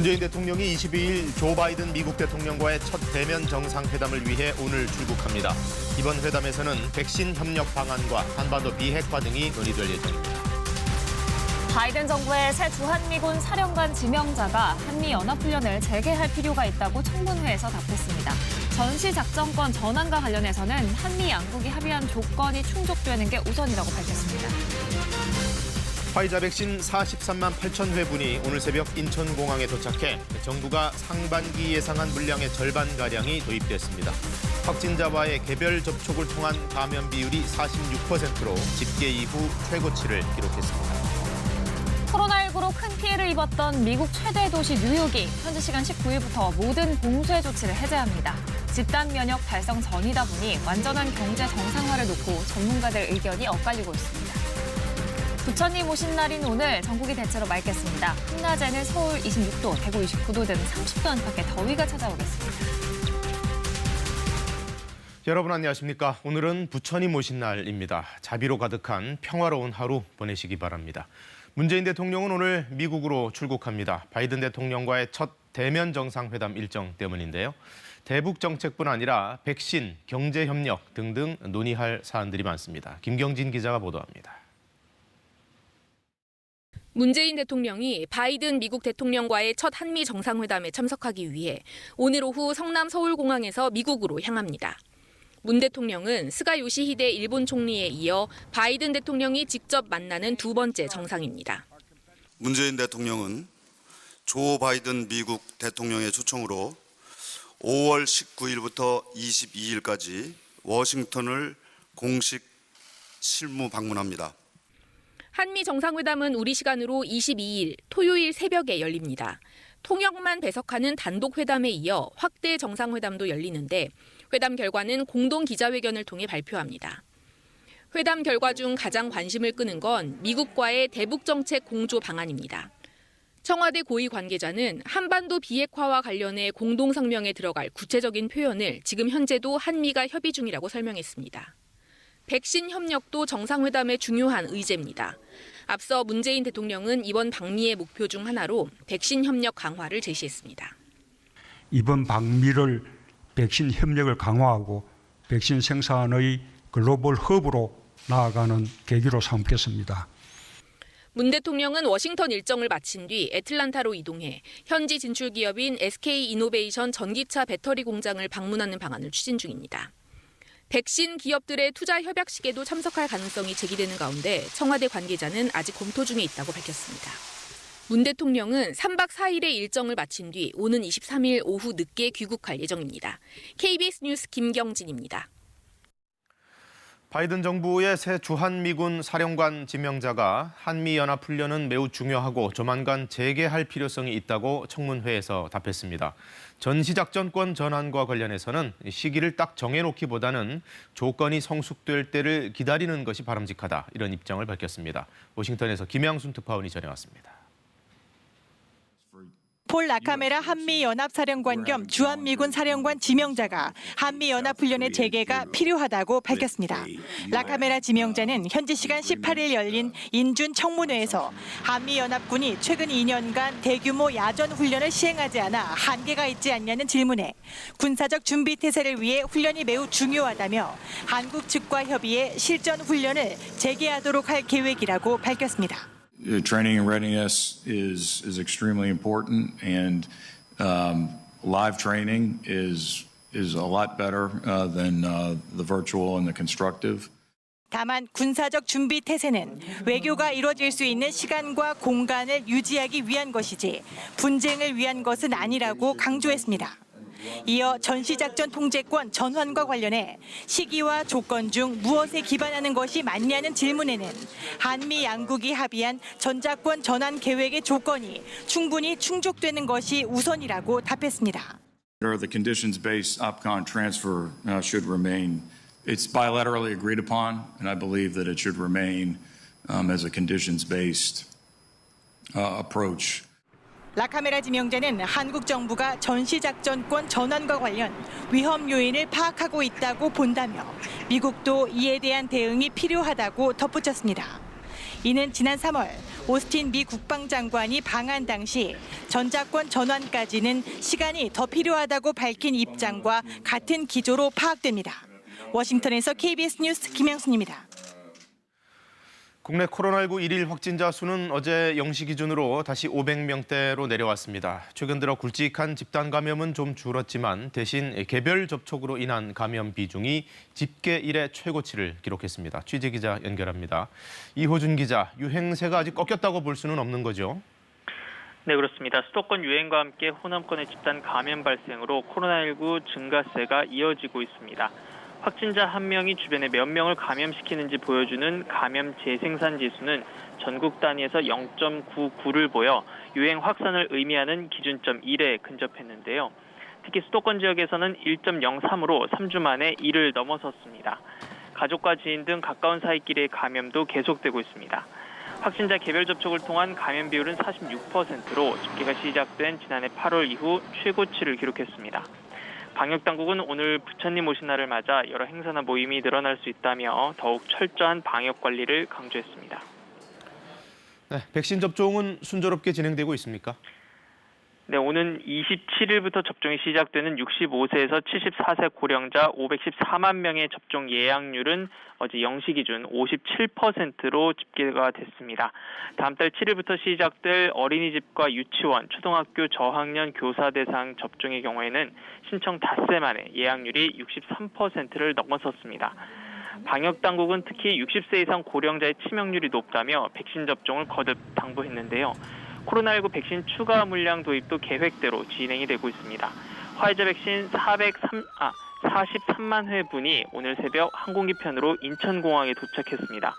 문재인 대통령이 22일 조 바이든 미국 대통령과의 첫 대면 정상회담을 위해 오늘 출국합니다. 이번 회담에서는 백신 협력 방안과 한반도 비핵화 등이 논의될 예정입니다. 바이든 정부의 새 주한미군 사령관 지명자가 한미연합훈련을 재개할 필요가 있다고 청문회에서 답했습니다. 전시작전권 전환과 관련해서는 한미 양국이 합의한 조건이 충족되는 게 우선이라고 밝혔습니다. 화이자 백신 43만 8천 회분이 오늘 새벽 인천공항에 도착해 정부가 상반기 예상한 물량의 절반가량이 도입됐습니다. 확진자와의 개별 접촉을 통한 감염 비율이 46%로 집계 이후 최고치를 기록했습니다. 코로나19로 큰 피해를 입었던 미국 최대 도시 뉴욕이 현지 시간 19일부터 모든 봉쇄 조치를 해제합니다. 집단 면역 달성 전이다 보니 완전한 경제 정상화를 놓고 전문가들 의견이 엇갈리고 있습니다. 부처님 오신 날인 오늘 전국이 대체로 맑겠습니다. 한낮에는 서울 26도, 대구 29도 등 30도 안팎의 더위가 찾아오겠습니다. 여러분 안녕하십니까? 오늘은 부처님 오신 날입니다. 자비로 가득한 평화로운 하루 보내시기 바랍니다. 문재인 대통령은 오늘 미국으로 출국합니다. 바이든 대통령과의 첫 대면 정상회담 일정 때문인데요. 대북 정책뿐 아니라 백신, 경제협력 등등 논의할 사안들이 많습니다. 김경진 기자가 보도합니다. 문재인 대통령이 바이든 미국 대통령과의 첫 한미 정상회담에 참석하기 위해 오늘 오후 성남 서울공항에서 미국으로 향합니다. 문 대통령은 스가 요시히데 일본 총리에 이어 바이든 대통령이 직접 만나는 두 번째 정상입니다. 문재인 대통령은 조 바이든 미국 대통령의 초청으로 5월 19일부터 22일까지 워싱턴을 공식 실무 방문합니다. 한미 정상회담은 우리 시간으로 22일 토요일 새벽에 열립니다. 통역만 배석하는 단독 회담에 이어 확대 정상회담도 열리는데 회담 결과는 공동 기자회견을 통해 발표합니다. 회담 결과 중 가장 관심을 끄는 건 미국과의 대북 정책 공조 방안입니다. 청와대 고위 관계자는 한반도 비핵화와 관련해 공동 성명에 들어갈 구체적인 표현을 지금 현재도 한미가 협의 중이라고 설명했습니다. 백신 협력도 정상회담의 중요한 의제입니다. 앞서 문재인 대통령은 이번 방미의 목표 중 하나로 백신 협력 강화를 제시했습니다. 이번 방미를 백신 협력을 강화하고 백신 생산의 글로벌 허브로 나아가는 계기로 삼겠습니다. 문 대통령은 워싱턴 일정을 마친 뒤 애틀란타로 이동해 현지 진출 기업인 SK이노베이션 전기차 배터리 공장을 방문하는 방안을 추진 중입니다. 백신 기업들의 투자 협약식에도 참석할 가능성이 제기되는 가운데 청와대 관계자는 아직 검토 중에 있다고 밝혔습니다. 문 대통령은 3박 4일의 일정을 마친 뒤 오는 23일 오후 늦게 귀국할 예정입니다. KBS 뉴스 김경진입니다. 바이든 정부의 새 주한미군 사령관 지명자가 한미연합훈련은 매우 중요하고 조만간 재개할 필요성이 있다고 청문회에서 답했습니다. 전시작전권 전환과 관련해서는 시기를 딱 정해놓기보다는 조건이 성숙될 때를 기다리는 것이 바람직하다, 이런 입장을 밝혔습니다. 워싱턴에서 김양순 특파원이 전해왔습니다. 폴 라카메라 한미연합사령관 겸 주한미군 사령관 지명자가 한미연합훈련의 재개가 필요하다고 밝혔습니다. 라카메라 지명자는 현지 시간 18일 열린 인준 청문회에서 한미연합군이 최근 2년간 대규모 야전훈련을 시행하지 않아 한계가 있지 않냐는 질문에 군사적 준비 태세를 위해 훈련이 매우 중요하다며 한국 측과 협의해 실전훈련을 재개하도록 할 계획이라고 밝혔습니다. Training and readiness is extremely important, and live training is a lot better than the virtual and the constructive. 다만 군사적 준비 태세는 외교가 이루어질 수 있는 시간과 공간을 유지하기 위한 것이지 분쟁을 위한 것은 아니라고 강조했습니다. 이어 전시작전 통제권 전환과 관련해 시기와 조건 중 무엇에 기반하는 것이 맞냐는 질문에는 한미 양국이 합의한 전자권 전환 계획의 조건이 충분히 충족되는 것이 우선이라고 답했습니다. The conditions-based OPCON transfer should remain. It's bilaterally agreed upon, and I believe that it should remain as a conditions-based approach. 라카메라 지명자는 한국 정부가 전시작전권 전환과 관련 위험 요인을 파악하고 있다고 본다며 미국도 이에 대한 대응이 필요하다고 덧붙였습니다. 이는 지난 3월 오스틴 미 국방장관이 방한 당시 전자권 전환까지는 시간이 더 필요하다고 밝힌 입장과 같은 기조로 파악됩니다. 워싱턴에서 KBS 뉴스 김영순입니다. 국내 코로나19 일일 확진자 수는 어제 0시 기준으로 다시 500명대로 내려왔습니다. 최근 들어 굵직한 집단 감염은 좀 줄었지만 대신 개별 접촉으로 인한 감염 비중이 집계 이래 최고치를 기록했습니다. 취재기자 연결합니다. 이호준 기자, 유행세가 아직 꺾였다고 볼 수는 없는 거죠? 네, 그렇습니다. 수도권 유행과 함께 호남권의 집단 감염 발생으로 코로나19 증가세가 이어지고 있습니다. 확진자 한 명이 주변에 몇 명을 감염시키는지 보여주는 감염 재생산 지수는 전국 단위에서 0.99를 보여 유행 확산을 의미하는 기준점 1에 근접했는데요. 특히 수도권 지역에서는 1.03으로 3주 만에 1을 넘어섰습니다. 가족과 지인 등 가까운 사이끼리의 감염도 계속되고 있습니다. 확진자 개별 접촉을 통한 감염 비율은 46%로 집계가 시작된 지난해 8월 이후 최고치를 기록했습니다. 방역당국은 오늘 부처님 오신 날을 맞아 여러 행사나 모임이 늘어날 수 있다며 더욱 철저한 방역 관리를 강조했습니다. 네, 백신 접종은 순조롭게 진행되고 있습니까? 네, 오는 27일부터 접종이 시작되는 65세에서 74세 고령자 514만 명의 접종 예약률은 어제 0시 기준 57%로 집계가 됐습니다. 다음 달 7일부터 시작될 어린이집과 유치원, 초등학교 저학년 교사 대상 접종의 경우에는 신청 닷새 만에 예약률이 63%를 넘어섰습니다. 방역당국은 특히 60세 이상 고령자의 치명률이 높다며 백신 접종을 거듭 당부했는데요. 코로나19 백신 추가 물량 도입도 계획대로 진행이 되고 있습니다. 화이자 백신 43만 회분이 오늘 새벽 항공기편으로 인천공항에 도착했습니다.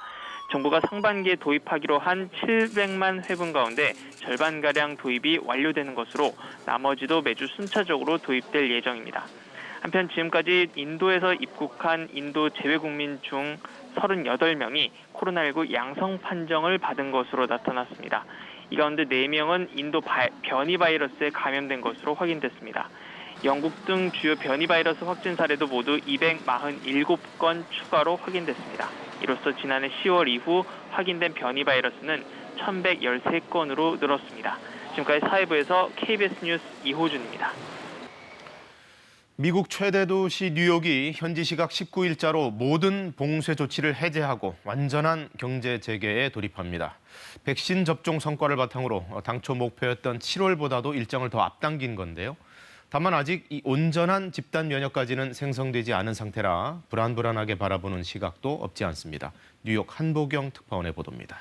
정부가 상반기에 도입하기로 한 700만 회분 가운데 절반가량 도입이 완료되는 것으로 나머지도 매주 순차적으로 도입될 예정입니다. 한편 지금까지 인도에서 입국한 인도 재외국민 중 38명이 코로나19 양성 판정을 받은 것으로 나타났습니다. 이 가운데 4명은 인도 변이 바이러스에 감염된 것으로 확인됐습니다. 영국 등 주요 변이 바이러스 확진 사례도 모두 247건 추가로 확인됐습니다. 이로써 지난해 10월 이후 확인된 변이 바이러스는 1113건으로 늘었습니다. 지금까지 사회부에서 KBS 뉴스 이호준입니다. 미국 최대 도시 뉴욕이 현지 시각 19일자로 모든 봉쇄 조치를 해제하고 완전한 경제 재개에 돌입합니다. 백신 접종 성과를 바탕으로 당초 목표였던 7월보다도 일정을 더 앞당긴 건데요. 다만 아직 이 온전한 집단 면역까지는 생성되지 않은 상태라 불안불안하게 바라보는 시각도 없지 않습니다. 뉴욕 한보경 특파원의 보도입니다.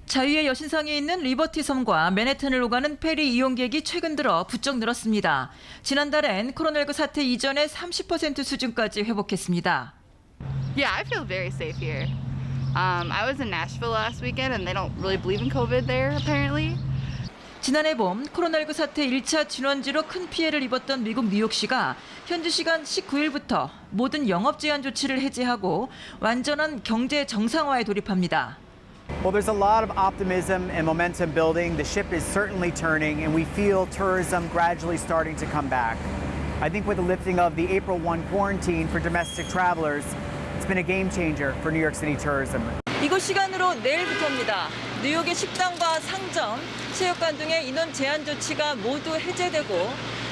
자유의 여신상에 있는 리버티 섬과 맨해튼을 오가는 페리 이용객이 최근 들어 부쩍 늘었습니다. 지난달엔 코로나19 사태 이전의 30% 수준까지 회복했습니다. Yeah, I feel very safe here. I was in Nashville last weekend and they don't really believe in COVID there apparently. 지난해 봄 코로나19 사태 1차 진원지로 큰 피해를 입었던 미국 뉴욕시가 현지 시간 19일부터 모든 영업 제한 조치를 해제하고 완전한 경제 정상화에 돌입합니다. Well, there's a lot of optimism and momentum building. The ship is certainly turning, and we feel tourism gradually starting to come back. I think with the lifting of the April 1 quarantine for domestic travelers, it's been a game changer for New York City tourism. 이곳 시간으로 내일부터입니다. 뉴욕의 식당과 상점, 체육관 등의 인원 제한 조치가 모두 해제되고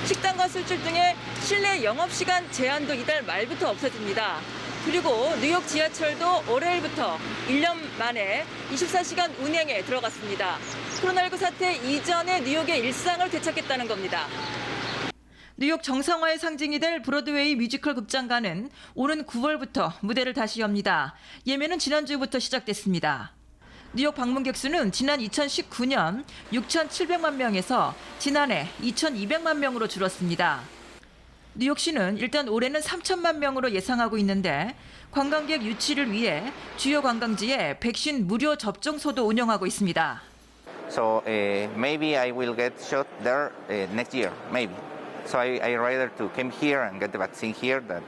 식당과 술집 등의 실내 영업시간 제한도 이달 말부터 없어집니다. 그리고 뉴욕 지하철도 월요일부터 1년 만에 24시간 운행에 들어갔습니다. 코로나19 사태 이전의 뉴욕의 일상을 되찾겠다는 겁니다. 뉴욕 정상화의 상징이 될 브로드웨이 뮤지컬 극장가는 오는 9월부터 무대를 다시 엽니다. 예매는 지난주부터 시작됐습니다. 뉴욕 방문객 수는 지난 2019년 6,700만 명에서 지난해 2,200만 명으로 줄었습니다. 뉴욕시는 일단 올해는 3천만 명으로 예상하고 있는데 관광객 유치를 위해 주요 관광지에 백신 무료 접종소도 운영하고 있습니다. So maybe I will get shot there next year, maybe. So I rather to come here and get the vaccine here. That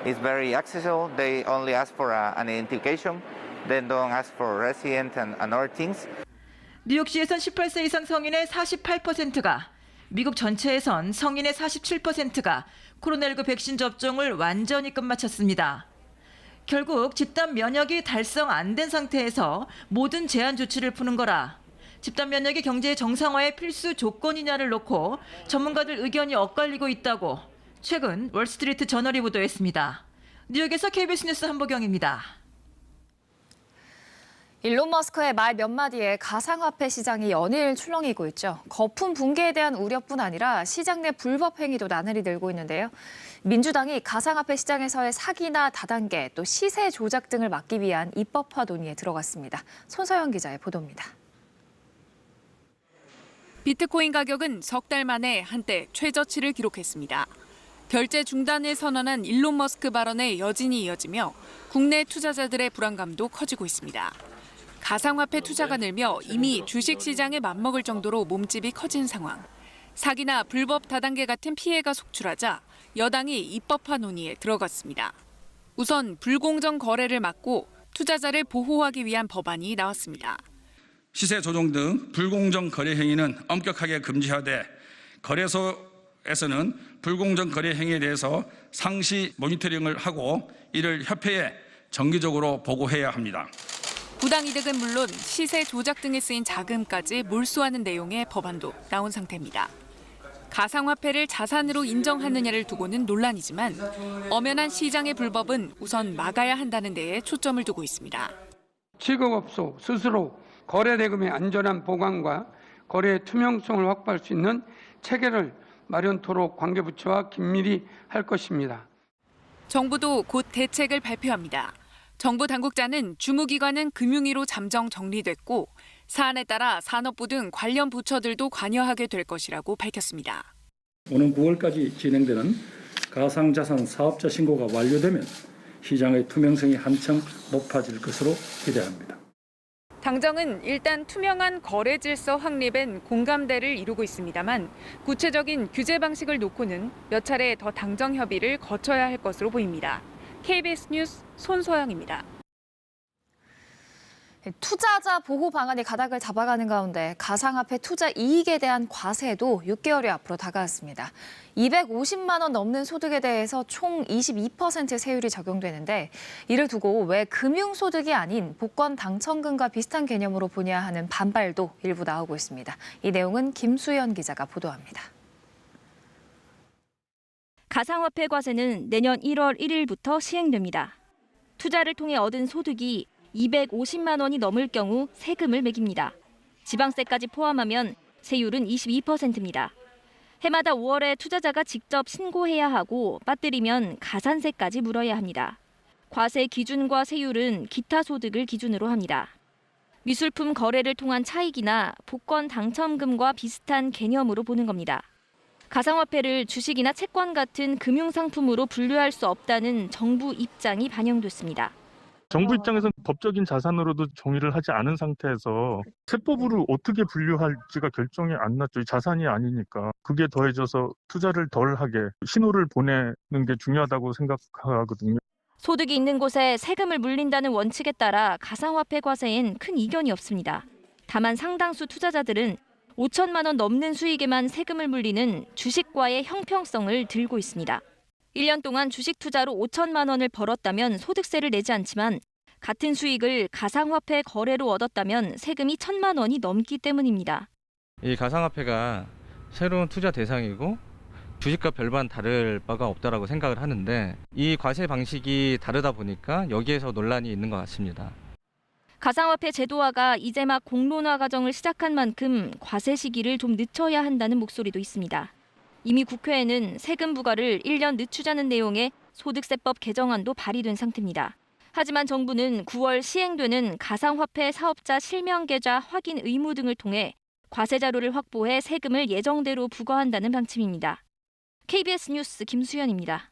is very accessible. They only ask for an identification. They don't ask for resident and other things. 뉴욕시에선 18세 이상 성인의 48%가 미국 전체에선 성인의 47%가 코로나19 백신 접종을 완전히 끝마쳤습니다. 결국 집단 면역이 달성 안 된 상태에서 모든 제한 조치를 푸는 거라. 집단 면역이 경제 정상화의 필수 조건이냐를 놓고 전문가들 의견이 엇갈리고 있다고 최근 월스트리트 저널이 보도했습니다. 뉴욕에서 KBS 뉴스 한보경입니다. 일론 머스크의 말 몇 마디에 가상화폐 시장이 연일 출렁이고 있죠. 거품 붕괴에 대한 우려뿐 아니라 시장 내 불법 행위도 나날이 늘고 있는데요. 민주당이 가상화폐 시장에서의 사기나 다단계, 또 시세 조작 등을 막기 위한 입법화 논의에 들어갔습니다. 손서영 기자의 보도입니다. 비트코인 가격은 석 달 만에 한때 최저치를 기록했습니다. 결제 중단을 선언한 일론 머스크 발언에 여진이 이어지며 국내 투자자들의 불안감도 커지고 있습니다. 가상화폐 투자가 늘며 이미 주식시장에 맞먹을 정도로 몸집이 커진 상황. 사기나 불법 다단계 같은 피해가 속출하자 여당이 입법화 논의에 들어갔습니다. 우선 불공정 거래를 막고 투자자를 보호하기 위한 법안이 나왔습니다. 시세 조종 등 불공정 거래 행위는 엄격하게 금지하되 거래소에서는 불공정 거래 행위에 대해서 상시 모니터링을 하고 이를 협회에 정기적으로 보고해야 합니다. 부당이득은 물론 시세 조작 등에 쓰인 자금까지 몰수하는 내용의 법안도 나온 상태입니다. 가상화폐를 자산으로 인정하느냐를 두고는 논란이지만 엄연한 시장의 불법은 우선 막아야 한다는 데에 초점을 두고 있습니다. 취급업소 스스로 거래 대금의 안전한 보관과 거래의 투명성을 확보할 수 있는 체계를 마련토록 관계부처와 긴밀히 할 것입니다. 정부도 곧 대책을 발표합니다. 정부 당국자는 주무기관은 금융위로 잠정 정리됐고 사안에 따라 산업부 등 관련 부처들도 관여하게 될 것이라고 밝혔습니다. 오는 9월까지 진행되는 가상자산 사업자 신고가 완료되면 시장의 투명성이 한층 높아질 것으로 기대합니다. 당정은 일단 투명한 거래 질서 확립엔 공감대를 이루고 있습니다만 구체적인 규제 방식을 놓고는 몇 차례 더 당정 협의를 거쳐야 할 것으로 보입니다. KBS 뉴스 손소영입니다. 투자자 보호 방안이 가닥을 잡아가는 가운데 가상화폐 투자 이익에 대한 과세도 6개월이 앞으로 다가왔습니다. 250만 원 넘는 소득에 대해서 총 22% 세율이 적용되는데 이를 두고 왜 금융소득이 아닌 복권 당첨금과 비슷한 개념으로 보냐 하는 반발도 일부 나오고 있습니다. 이 내용은 김수연 기자가 보도합니다. 가상화폐 과세는 내년 1월 1일부터 시행됩니다. 투자를 통해 얻은 소득이 250만 원이 넘을 경우 세금을 매깁니다. 지방세까지 포함하면 세율은 22%입니다. 해마다 5월에 투자자가 직접 신고해야 하고 빠뜨리면 가산세까지 물어야 합니다. 과세 기준과 세율은 기타 소득을 기준으로 합니다. 미술품 거래를 통한 차익이나 복권 당첨금과 비슷한 개념으로 보는 겁니다. 가상화폐를 주식이나 채권 같은 금융상품으로 분류할 수 없다는 정부 입장이 반영됐습니다. 정부 입장에서는 법적인 자산으로도 정의를 하지 않은 상태에서 세법으로 어떻게 분류할지가 결정이 안 났죠. 자산이 아니니까. 그게 더해져서 투자를 덜 하게 신호를 보내는 게 중요하다고 생각하거든요. 소득이 있는 곳에 세금을 물린다는 원칙에 따라 가상화폐 과세엔 큰 이견이 없습니다. 다만 상당수 투자자들은 5천만 원 넘는 수익에만 세금을 물리는 주식과의 형평성을 들고 있습니다. 1년 동안 주식 투자로 5천만 원을 벌었다면 소득세를 내지 않지만 같은 수익을 가상화폐 거래로 얻었다면 세금이 1,000만 원이 넘기 때문입니다. 이 가상화폐가 새로운 투자 대상이고 주식과 별반 다를 바가 없다라고 생각을 하는데 이 과세 방식이 다르다 보니까 여기에서 논란이 있는 것 같습니다. 가상화폐 제도화가 이제 막 공론화 과정을 시작한 만큼 과세 시기를 좀 늦춰야 한다는 목소리도 있습니다. 이미 국회에는 세금 부과를 1년 늦추자는 내용의 소득세법 개정안도 발의된 상태입니다. 하지만 정부는 9월 시행되는 가상화폐 사업자 실명 계좌 확인 의무 등을 통해 과세 자료를 확보해 세금을 예정대로 부과한다는 방침입니다. KBS 뉴스 김수연입니다.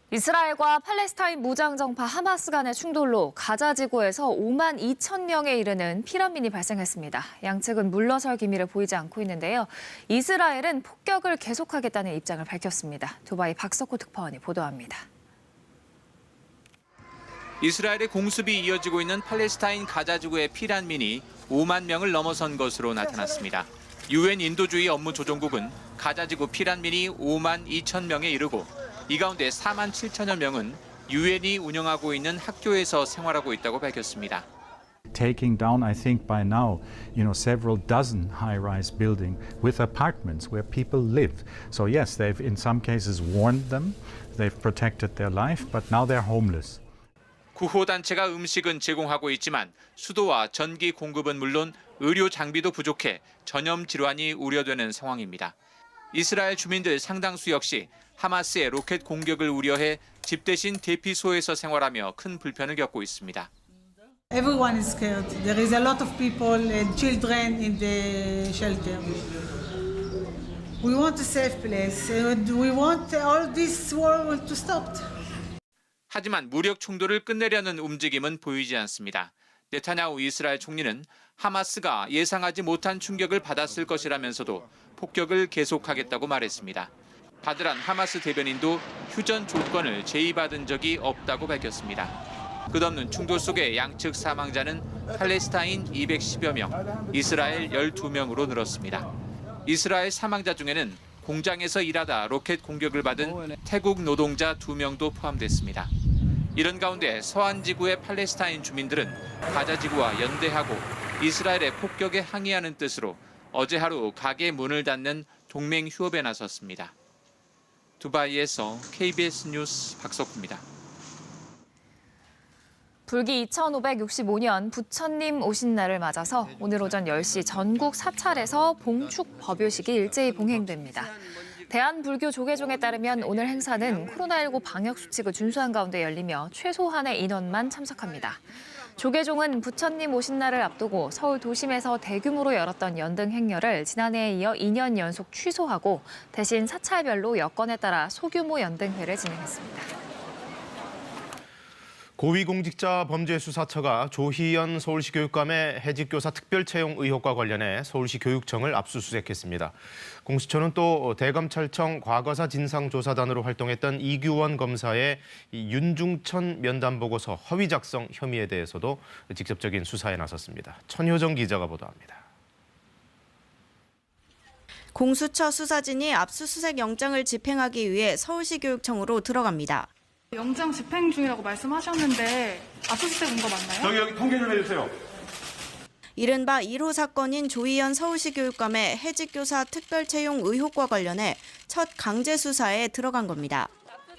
이스라엘과 팔레스타인 무장정파 하마스 간의 충돌로 가자 지구에서 5만 2천 명에 이르는 피난민이 발생했습니다. 양측은 물러설 기미를 보이지 않고 있는데요. 이스라엘은 폭격을 계속하겠다는 입장을 밝혔습니다. 두바이 박석호 특파원이 보도합니다. 이스라엘의 공습이 이어지고 있는 팔레스타인 가자 지구의 피난민이 5만 명을 넘어선 것으로 나타났습니다. 유엔 인도주의 업무조정국은 가자 지구 피난민이 5만 2천 명에 이르고 이 가운데 4만 7천여 명은 유엔이 운영하고 있는 학교에서 생활하고 있다고 밝혔습니다. Taking down, I think by now, several dozen high-rise buildings with apartments where people live. So yes, they've in some cases warned them, they've protected their life, but now they're homeless. 구호단체가 음식은 제공하고 있지만 수도와 전기 공급은 물론 의료 장비도 부족해 전염 질환이 우려되는 상황입니다. 이스라엘 주민들 상당수 역시 하마스의 로켓 공격을 우려해 집 대신 대피소에서 생활하며 큰 불편을 겪고 있습니다. Everyone is scared. There is a lot of people and children in the shelter. We want a safe place and we want all this war to stop. 하지만 무력 충돌을 끝내려는 움직임은 보이지 않습니다. 네타냐후 이스라엘 총리는 하마스가 예상하지 못한 충격을 받았을 것이라면서도 폭격을 계속하겠다고 말했습니다. 바드란 하마스 대변인도 휴전 조건을 제의받은 적이 없다고 밝혔습니다. 끝없는 충돌 속의 양측 사망자는 팔레스타인 210여 명, 이스라엘 12명으로 늘었습니다. 이스라엘 사망자 중에는 공장에서 일하다 로켓 공격을 받은 태국 노동자 2명도 포함됐습니다. 이런 가운데 서한 지구의 팔레스타인 주민들은 가자 지구와 연대하고 이스라엘의 폭격에 항의하는 뜻으로 어제 하루 가게 문을 닫는 동맹 휴업에 나섰습니다. 두바이에서 KBS 뉴스 박석구입니다. 불기 2565년 부처님 오신 날을 맞아서 오늘 오전 10시 전국 사찰에서 봉축 법요식이 일제히 봉행됩니다. 대한불교조계종에 따르면 오늘 행사는 코로나19 방역수칙을 준수한 가운데 열리며 최소한의 인원만 참석합니다. 조계종은 부처님 오신 날을 앞두고 서울 도심에서 대규모로 열었던 연등 행렬을 지난해에 이어 2년 연속 취소하고 대신 사찰별로 여건에 따라 소규모 연등회를 진행했습니다. 고위공직자범죄수사처가 조희연 서울시 교육감의 해직교사 특별채용 의혹과 관련해 서울시 교육청을 압수수색했습니다. 공수처는 또 대검찰청 과거사 진상조사단으로 활동했던 이규원 검사의 윤중천 면담보고서 허위 작성 혐의에 대해서도 직접적인 수사에 나섰습니다. 천효정 기자가 보도합니다. 공수처 수사진이 압수수색 영장을 집행하기 위해 서울시 교육청으로 들어갑니다. 영장 집행 중이라고 말씀하셨는데 압수수색 온 거 맞나요? 여기 통계 좀 해주세요. 이른바 1호 사건인 조희연 서울시 교육감의 해직교사 특별채용 의혹과 관련해 첫 강제 수사에 들어간 겁니다.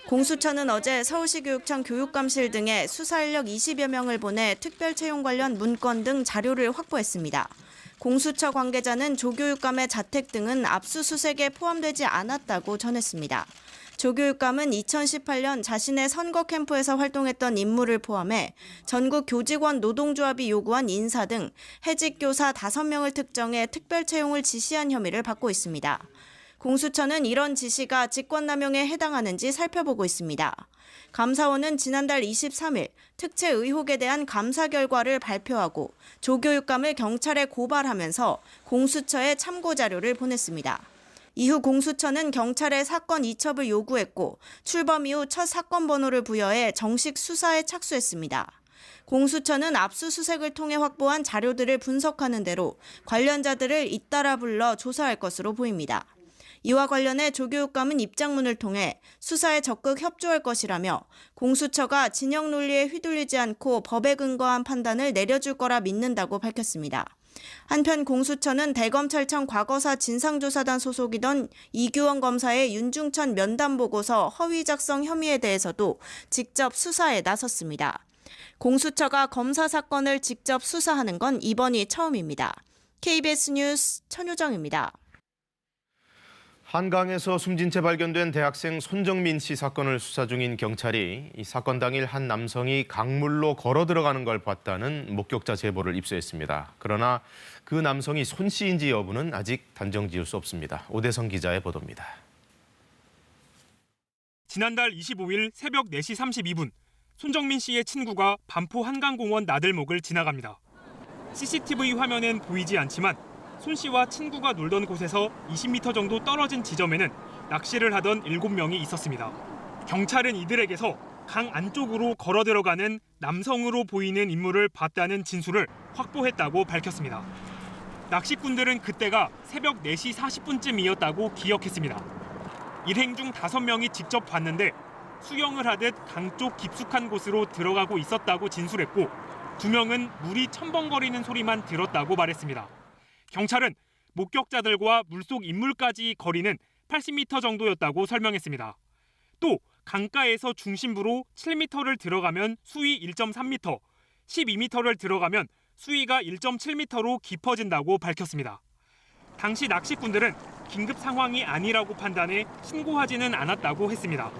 공수처는 어제 서울시 교육청 교육감실 등에 수사 인력 20여 명을 보내 특별채용 관련 문건 등 자료를 확보했습니다. 공수처 관계자는 조 교육감의 자택 등은 압수수색에 포함되지 않았다고 전했습니다. 조 교육감은 2018년 자신의 선거 캠프에서 활동했던 인물을 포함해 전국 교직원 노동조합이 요구한 인사 등 해직 교사 5명을 특정해 특별 채용을 지시한 혐의를 받고 있습니다. 공수처는 이런 지시가 직권남용에 해당하는지 살펴보고 있습니다. 감사원은 지난달 23일 특채 의혹에 대한 감사 결과를 발표하고 조 교육감을 경찰에 고발하면서 공수처에 참고 자료를 보냈습니다. 이후 공수처는 경찰에 사건 이첩을 요구했고 출범 이후 첫 사건 번호를 부여해 정식 수사에 착수했습니다. 공수처는 압수수색을 통해 확보한 자료들을 분석하는 대로 관련자들을 잇따라 불러 조사할 것으로 보입니다. 이와 관련해 조 교육감은 입장문을 통해 수사에 적극 협조할 것이라며 공수처가 진영 논리에 휘둘리지 않고 법에 근거한 판단을 내려줄 거라 믿는다고 밝혔습니다. 한편 공수처는 대검찰청 과거사 진상조사단 소속이던 이규원 검사의 윤중천 면담보고서 허위 작성 혐의에 대해서도 직접 수사에 나섰습니다. 공수처가 검사 사건을 직접 수사하는 건 이번이 처음입니다. KBS 뉴스 천효정입니다. 한강에서 숨진 채 발견된 대학생 손정민 씨 사건을 수사 중인 경찰이 이 사건 당일 한 남성이 강물로 걸어 들어가는 걸 봤다는 목격자 제보를 입수했습니다. 그러나 그 남성이 손 씨인지 여부는 아직 단정 지을 수 없습니다. 오대성 기자의 보도입니다. 지난달 25일 새벽 4시 32분 손정민 씨의 친구가 반포 한강공원 나들목을 지나갑니다. CCTV 화면엔 보이지 않지만 손 씨와 친구가 놀던 곳에서 20m 정도 떨어진 지점에는 낚시를 하던 7명이 있었습니다. 경찰은 이들에게서 강 안쪽으로 걸어 들어가는 남성으로 보이는 인물을 봤다는 진술을 확보했다고 밝혔습니다. 낚시꾼들은 그때가 새벽 4시 40분쯤이었다고 기억했습니다. 일행 중 5명이 직접 봤는데 수영을 하듯 강 쪽 깊숙한 곳으로 들어가고 있었다고 진술했고 2명은 물이 첨벙거리는 소리만 들었다고 말했습니다. 경찰은 목격자들과 물속 인물까지 거리는 80m 정도였다고 설명했습니다. 또 강가에서 중심부로 7m를 들어가면 수위 1.3m, 12m를 들어가면 수위가 1.7m로 깊어진다고 밝혔습니다. 당시 낚시꾼들은 긴급 상황이 아니라고 판단해 신고하지는 않았다고 했습니다.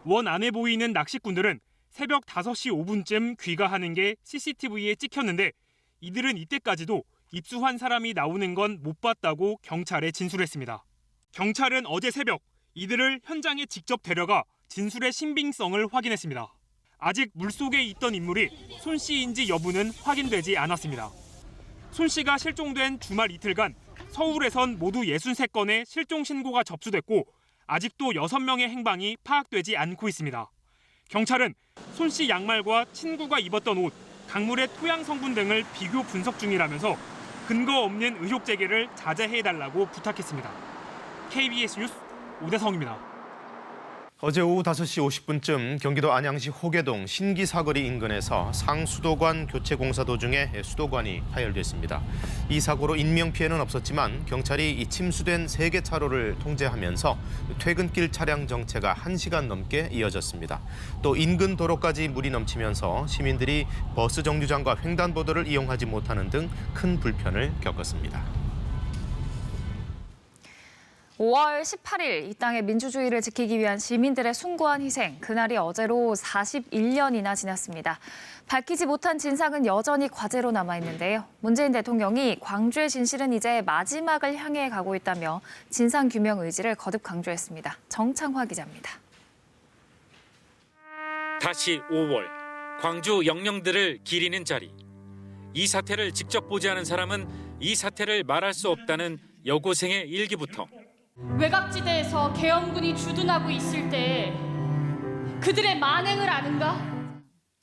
원 안에 보이는 낚시꾼들은 새벽 5시 5분쯤 귀가하는 게 CCTV에 찍혔는데 이들은 이때까지도 입수한 사람이 나오는 건 못 봤다고 경찰에 진술했습니다. 경찰은 어제 새벽 이들을 현장에 직접 데려가 진술의 신빙성을 확인했습니다. 아직 물속에 있던 인물이 손 씨인지 여부는 확인되지 않았습니다. 손 씨가 실종된 주말 이틀간 서울에선 모두 63건의 실종 신고가 접수됐고 아직도 6명의 행방이 파악되지 않고 있습니다. 경찰은 손 씨 양말과 친구가 입었던 옷, 강물의 토양 성분 등을 비교 분석 중이라면서 근거 없는 의혹 제기를 자제해달라고 부탁했습니다. KBS 뉴스 오대성입니다. 어제 오후 5시 50분쯤 경기도 안양시 호계동 신기사거리 인근에서 상수도관 교체 공사 도중에 수도관이 파열됐습니다. 이 사고로 인명피해는 없었지만 경찰이 이 침수된 3개 차로를 통제하면서 퇴근길 차량 정체가 1시간 넘게 이어졌습니다. 또 인근 도로까지 물이 넘치면서 시민들이 버스 정류장과 횡단보도를 이용하지 못하는 등 큰 불편을 겪었습니다. 5월 18일 이 땅의 민주주의를 지키기 위한 시민들의 숭고한 희생, 그날이 어제로 41년이나 지났습니다. 밝히지 못한 진상은 여전히 과제로 남아있는데요. 문재인 대통령이 광주의 진실은 이제 마지막을 향해 가고 있다며 진상규명 의지를 거듭 강조했습니다. 정창화 기자입니다. 다시 5월, 광주 영령들을 기리는 자리. 이 사태를 직접 보지 않은 사람은 이 사태를 말할 수 없다는 여고생의 일기부터 외곽지대에서 계엄군이 주둔하고 있을 때 그들의 만행을 아는가?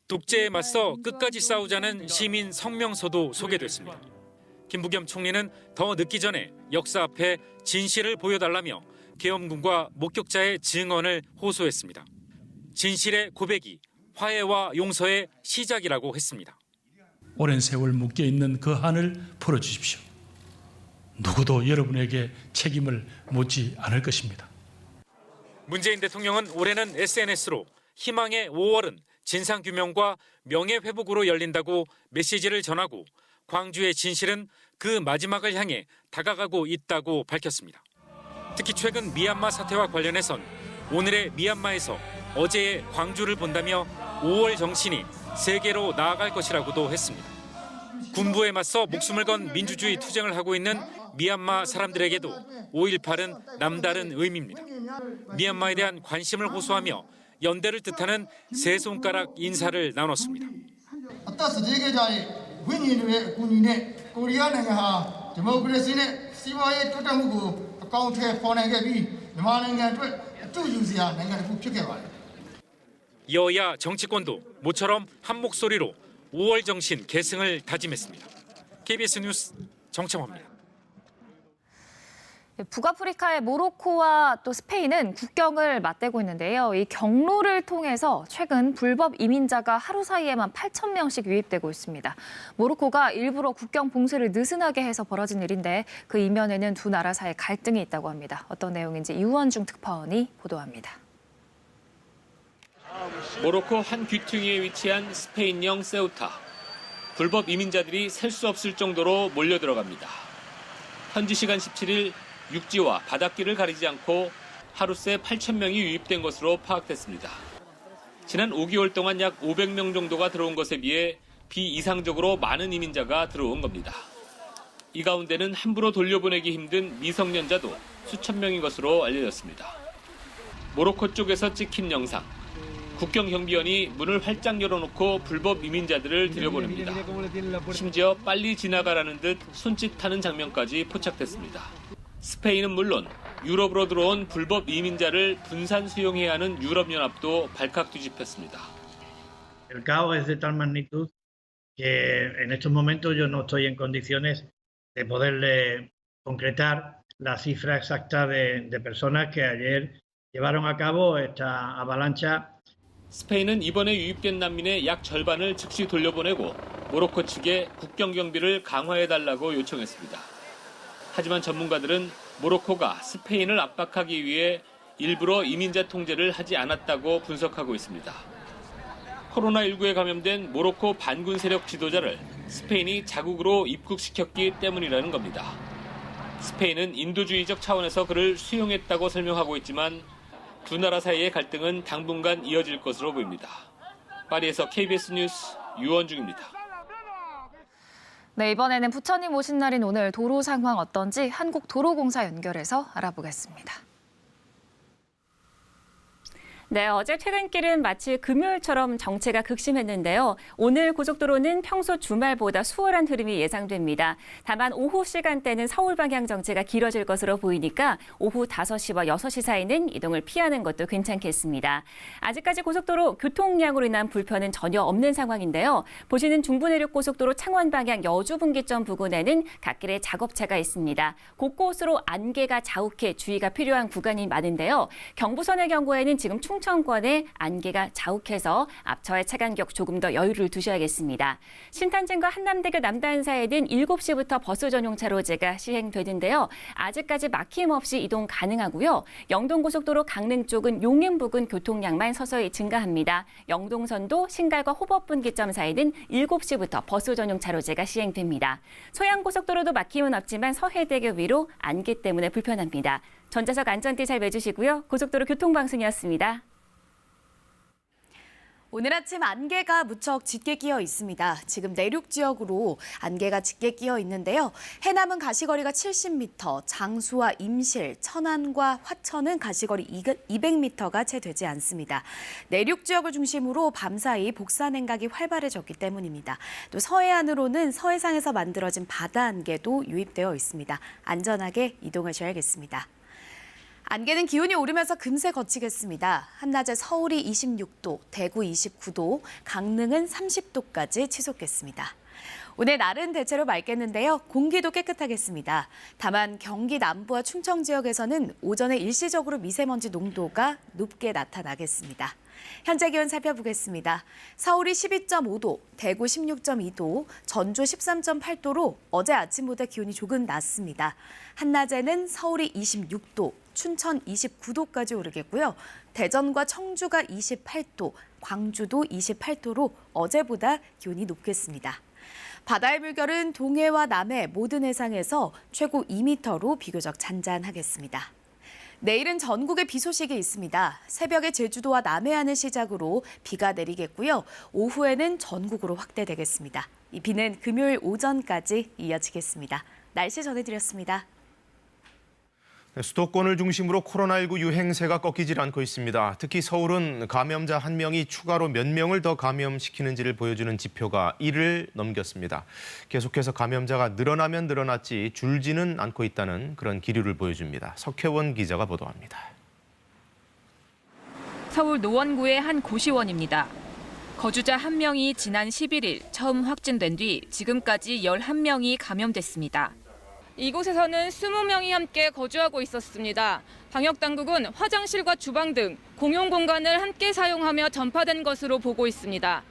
독재에 맞서 끝까지 싸우자는 시민 성명서도 소개됐습니다. 김부겸 총리는 더 늦기 전에 역사 앞에 진실을 보여달라며 계엄군과 목격자의 증언을 호소했습니다. 진실의 고백이 화해와 용서의 시작이라고 했습니다. 오랜 세월 묶여있는 그 한을 풀어주십시오. 누구도 여러분에게 책임을 묻지 않을 것입니다. 문재인 대통령은 올해는 SNS로 희망의 5월은 진상규명과 명예회복으로 열린다고 메시지를 전하고 광주의 진실은 그 마지막을 향해 다가가고 있다고 밝혔습니다. 특히 최근 미얀마 사태와 관련해선 오늘의 미얀마에서 어제의 광주를 본다며 5월 정신이 세계로 나아갈 것이라고도 했습니다. 군부에 맞서 목숨을 건 민주주의 투쟁을 하고 있는 미얀마 사람들에게도 5.18은 남다른 의미입니다. 미얀마에 대한 관심을 호소하며 연대를 뜻하는 세 손가락 인사를 나눴습니다. 여야 정치권도 모처럼 한 목소리로 5월 정신 계승을 다짐했습니다. KBS 뉴스 정창화입니다. 북아프리카의 모로코와 또 스페인은 국경을 맞대고 있는데요. 이 경로를 통해서 최근 불법 이민자가 하루 사이에만 8,000명씩 유입되고 있습니다. 모로코가 일부러 국경 봉쇄를 느슨하게 해서 벌어진 일인데 그 이면에는 두 나라 사이 갈등이 있다고 합니다. 어떤 내용인지 이우원중 특파원이 보도합니다. 모로코 한 귀퉁이에 위치한 스페인령 세우타. 불법 이민자들이 셀 수 없을 정도로 몰려 들어갑니다. 현지 시간 17일 육지와 바닷길을 가리지 않고 하루 새 8,000명이 유입된 것으로 파악됐습니다. 지난 5개월 동안 약 500명 정도가 들어온 것에 비해 비이상적으로 많은 이민자가 들어온 겁니다. 이 가운데는 함부로 돌려보내기 힘든 미성년자도 수천 명인 것으로 알려졌습니다. 모로코 쪽에서 찍힌 영상. 국경 경비원이 문을 활짝 열어놓고 불법 이민자들을 들여보냅니다. 심지어 빨리 지나가라는 듯 손짓하는 장면까지 포착됐습니다. 스페인은 물론 유럽으로 들어온 불법 이민자를 분산 수용해야 하는 유럽연합도 발칵 뒤집혔습니다. El caos es de tal magnitud que en estos momentos yo no estoy en condiciones de poderle concretar la cifra exacta de personas que ayer llevaron a cabo esta avalancha. 스페인은 이번에 유입된 난민의 약 절반을 즉시 돌려보내고 모로코 측에 국경 경비를 강화해달라고 요청했습니다. 하지만 전문가들은 모로코가 스페인을 압박하기 위해 일부러 이민자 통제를 하지 않았다고 분석하고 있습니다. 코로나19에 감염된 모로코 반군 세력 지도자를 스페인이 자국으로 입국시켰기 때문이라는 겁니다. 스페인은 인도주의적 차원에서 그를 수용했다고 설명하고 있지만 두 나라 사이의 갈등은 당분간 이어질 것으로 보입니다. 파리에서 KBS 뉴스 유원중입니다. 네, 이번에는 부처님 오신 날인 오늘 도로 상황 어떤지 한국도로공사 연결해서 알아보겠습니다. 네, 어제 퇴근길은 마치 금요일처럼 정체가 극심했는데요. 오늘 고속도로는 평소 주말보다 수월한 흐름이 예상됩니다. 다만 오후 시간대는 서울 방향 정체가 길어질 것으로 보이니까 오후 5시와 6시 사이는 이동을 피하는 것도 괜찮겠습니다. 아직까지 고속도로 교통량으로 인한 불편은 전혀 없는 상황인데요. 보시는 중부내륙고속도로 창원 방향 여주분기점 부근에는 갓길에 작업차가 있습니다. 곳곳으로 안개가 자욱해 주의가 필요한 구간이 많은데요. 경부선의 경우에는 지금 충청권에 안개가 자욱해서 앞차의 차간격 조금 더 여유를 두셔야겠습니다. 신탄진과 한남대교 남단 사이에는 7시부터 버스 전용 차로제가 시행되는데요. 아직까지 막힘 없이 이동 가능하고요. 영동고속도로 강릉 쪽은 용인 부근 교통량만 서서히 증가합니다. 영동선도 신갈과 호법분기점 사이는 7시부터 버스 전용 차로제가 시행됩니다. 서양고속도로도 막힘은 없지만 서해대교 위로 안개 때문에 불편합니다. 전자석 안전띠 잘 매주시고요. 고속도로 교통방송이었습니다. 오늘 아침 안개가 무척 짙게 끼어 있습니다. 지금 내륙 지역으로 안개가 짙게 끼어 있는데요. 해남은 가시거리가 70m, 장수와 임실, 천안과 화천은 가시거리 200m가 채 되지 않습니다. 내륙 지역을 중심으로 밤사이 복사 냉각이 활발해졌기 때문입니다. 또 서해안으로는 서해상에서 만들어진 바다 안개도 유입되어 있습니다. 안전하게 이동하셔야겠습니다. 안개는 기온이 오르면서 금세 거치겠습니다. 한낮에 서울이 26도, 대구 29도, 강릉은 30도까지 치솟겠습니다. 오늘 날은 대체로 맑겠는데요. 공기도 깨끗하겠습니다. 다만 경기 남부와 충청 지역에서는 오전에 일시적으로 미세먼지 농도가 높게 나타나겠습니다. 현재 기온 살펴보겠습니다. 서울이 12.5도, 대구 16.2도, 전주 13.8도로 어제 아침보다 기온이 조금 낮습니다. 한낮에는 서울이 26도, 춘천 29도까지 오르겠고요. 대전과 청주가 28도, 광주도 28도로 어제보다 기온이 높겠습니다. 바다의 물결은 동해와 남해 모든 해상에서 최고 2m로 비교적 잔잔하겠습니다. 내일은 전국에 비 소식이 있습니다. 새벽에 제주도와 남해안을 시작으로 비가 내리겠고요. 오후에는 전국으로 확대되겠습니다. 이 비는 금요일 오전까지 이어지겠습니다. 날씨 전해드렸습니다. 수도권을 중심으로 코로나19 유행세가 꺾이질 않고 있습니다. 특히 서울은 감염자 1명이 추가로 몇 명을 더 감염시키는지를 보여주는 지표가 1을 넘겼습니다. 계속해서 감염자가 늘어나면 늘어났지 줄지는 않고 있다는 그런 기류를 보여줍니다. 석혜원 기자가 보도합니다. 서울 노원구의 한 고시원입니다. 거주자 1명이 지난 11일 처음 확진된 뒤 지금까지 11명이 감염됐습니다. 이곳에서는 20명이 함께 거주하고 있었습니다. 방역당국은 화장실과 주방 등 공용 공간을 함께 사용하며 전파된 것으로 보고 있습니다.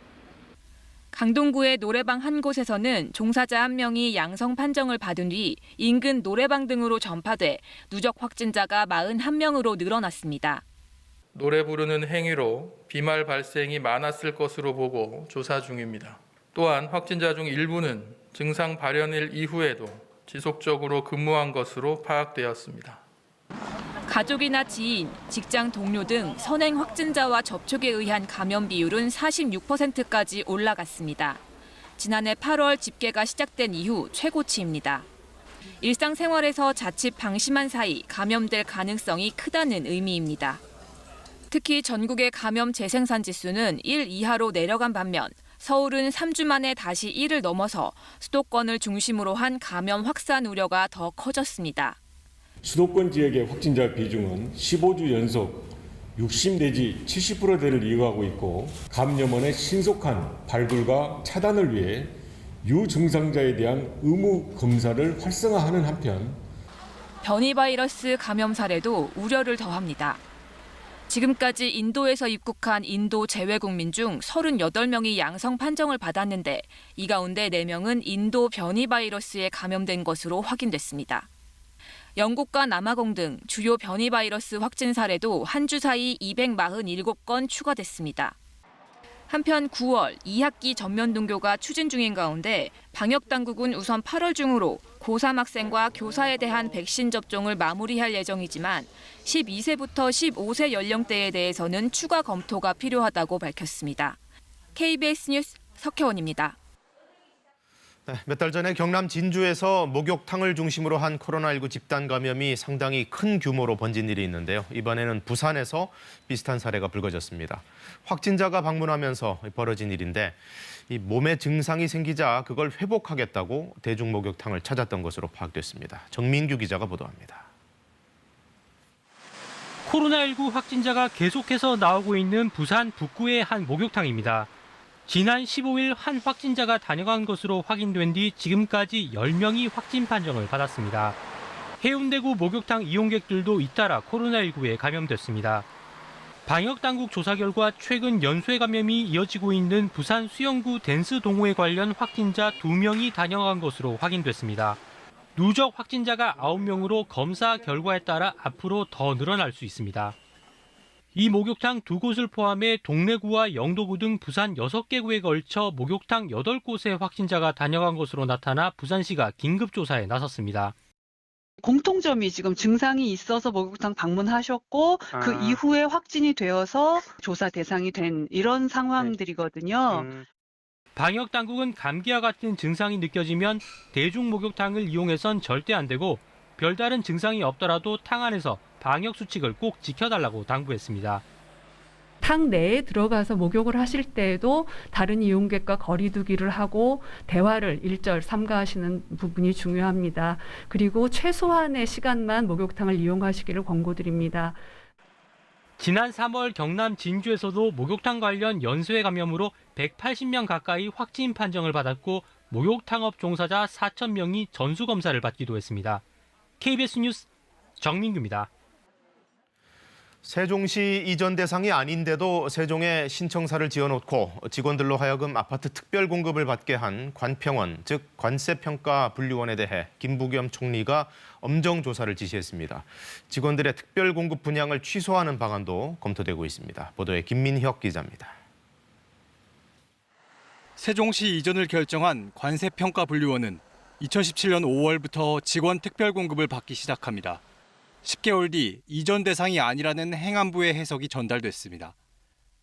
강동구의 노래방 한 곳에서는 종사자 1명이 양성 판정을 받은 뒤 인근 노래방 등으로 전파돼 누적 확진자가 41명으로 늘어났습니다. 노래 부르는 행위로 비말 발생이 많았을 것으로 보고 조사 중입니다. 또한 확진자 중 일부는 증상 발현일 이후에도 지속적으로 근무한 것으로 파악되었습니다. 가족이나 지인, 직장 동료 등 선행 확진자와 접촉에 의한 감염 비율은 46%까지 올라갔습니다. 지난해 8월 집계가 시작된 이후 최고치입니다. 일상생활에서 자칫 방심한 사이 감염될 가능성이 크다는 의미입니다. 특히 전국의 감염 재생산 지수는 1 이하로 내려간 반면 서울은 3주 만에 다시 1을 넘어서 수도권을 중심으로 한 감염 확산 우려가 더 커졌습니다. 수도권 지역의 확진자 비중은 15주 연속 60 내지 70%대를 이어가고 있고 감염원의 신속한 발굴과 차단을 위해 유증상자에 대한 의무 검사를 활성화하는 한편 변이 바이러스 감염 사례도 우려를 더합니다. 지금까지 인도에서 입국한 인도 재외국민 중 38명이 양성 판정을 받았는데 이 가운데 4명은 인도 변이 바이러스에 감염된 것으로 확인됐습니다. 영국과 남아공 등 주요 변이 바이러스 확진 사례도 한 주 사이 247건 추가됐습니다. 한편 9월 2학기 전면 등교가 추진 중인 가운데 방역당국은 우선 8월 중으로 고3 학생과 교사에 대한 백신 접종을 마무리할 예정이지만 12세부터 15세 연령대에 대해서는 추가 검토가 필요하다고 밝혔습니다. KBS 뉴스 석혜원입니다. 네, 몇 달 전에 경남 진주에서 목욕탕을 중심으로 한 코로나19 집단 감염이 상당히 큰 규모로 번진 일이 있는데요. 이번에는 부산에서 비슷한 사례가 불거졌습니다. 확진자가 방문하면서 벌어진 일인데 이 몸에 증상이 생기자 그걸 회복하겠다고 대중 목욕탕을 찾았던 것으로 파악됐습니다. 정민규 기자가 보도합니다. 코로나19 확진자가 계속해서 나오고 있는 부산 북구의 한 목욕탕입니다. 지난 15일 한 확진자가 다녀간 것으로 확인된 뒤 지금까지 10명이 확진 판정을 받았습니다. 해운대구 목욕탕 이용객들도 잇따라 코로나19에 감염됐습니다. 방역당국 조사 결과 최근 연쇄 감염이 이어지고 있는 부산 수영구 댄스 동호회 관련 확진자 2명이 다녀간 것으로 확인됐습니다. 누적 확진자가 9명으로 검사 결과에 따라 앞으로 더 늘어날 수 있습니다. 이 목욕탕 2곳을 포함해 동래구와 영도구 등 부산 6개 구에 걸쳐 목욕탕 8곳에 확진자가 다녀간 것으로 나타나 부산시가 긴급조사에 나섰습니다. 공통점이 지금 증상이 있어서 목욕탕 방문하셨고 그 이후에 확진이 되어서 조사 대상이 된 이런 상황들이거든요. 방역당국은 감기와 같은 증상이 느껴지면 대중 목욕탕을 이용해선 절대 안 되고 별다른 증상이 없더라도 탕 안에서 방역 수칙을 꼭 지켜달라고 당부했습니다. 탕 내에 들어가서 목욕을 하실 때에도 다른 이용객과 거리 두기를 하고 대화를 일절 삼가하시는 부분이 중요합니다. 그리고 최소한의 시간만 목욕탕을 이용하시기를 권고드립니다. 지난 3월 경남 진주에서도 목욕탕 관련 연쇄 감염으로 180명 가까이 확진 판정을 받았고 목욕탕업 종사자 4,000명이 전수검사를 받기도 했습니다. KBS 뉴스 정민규입니다. 세종시 이전 대상이 아닌데도 세종에 신청사를 지어놓고 직원들로 하여금 아파트 특별 공급을 받게 한 관평원, 즉 관세평가분류원에 대해 김부겸 총리가 엄정 조사를 지시했습니다. 직원들의 특별 공급 분양을 취소하는 방안도 검토되고 있습니다. 보도에 김민혁 기자입니다. 세종시 이전을 결정한 관세평가분류원은 2017년 5월부터 직원 특별 공급을 받기 시작합니다. 10개월 뒤 이전 대상이 아니라는 행안부의 해석이 전달됐습니다.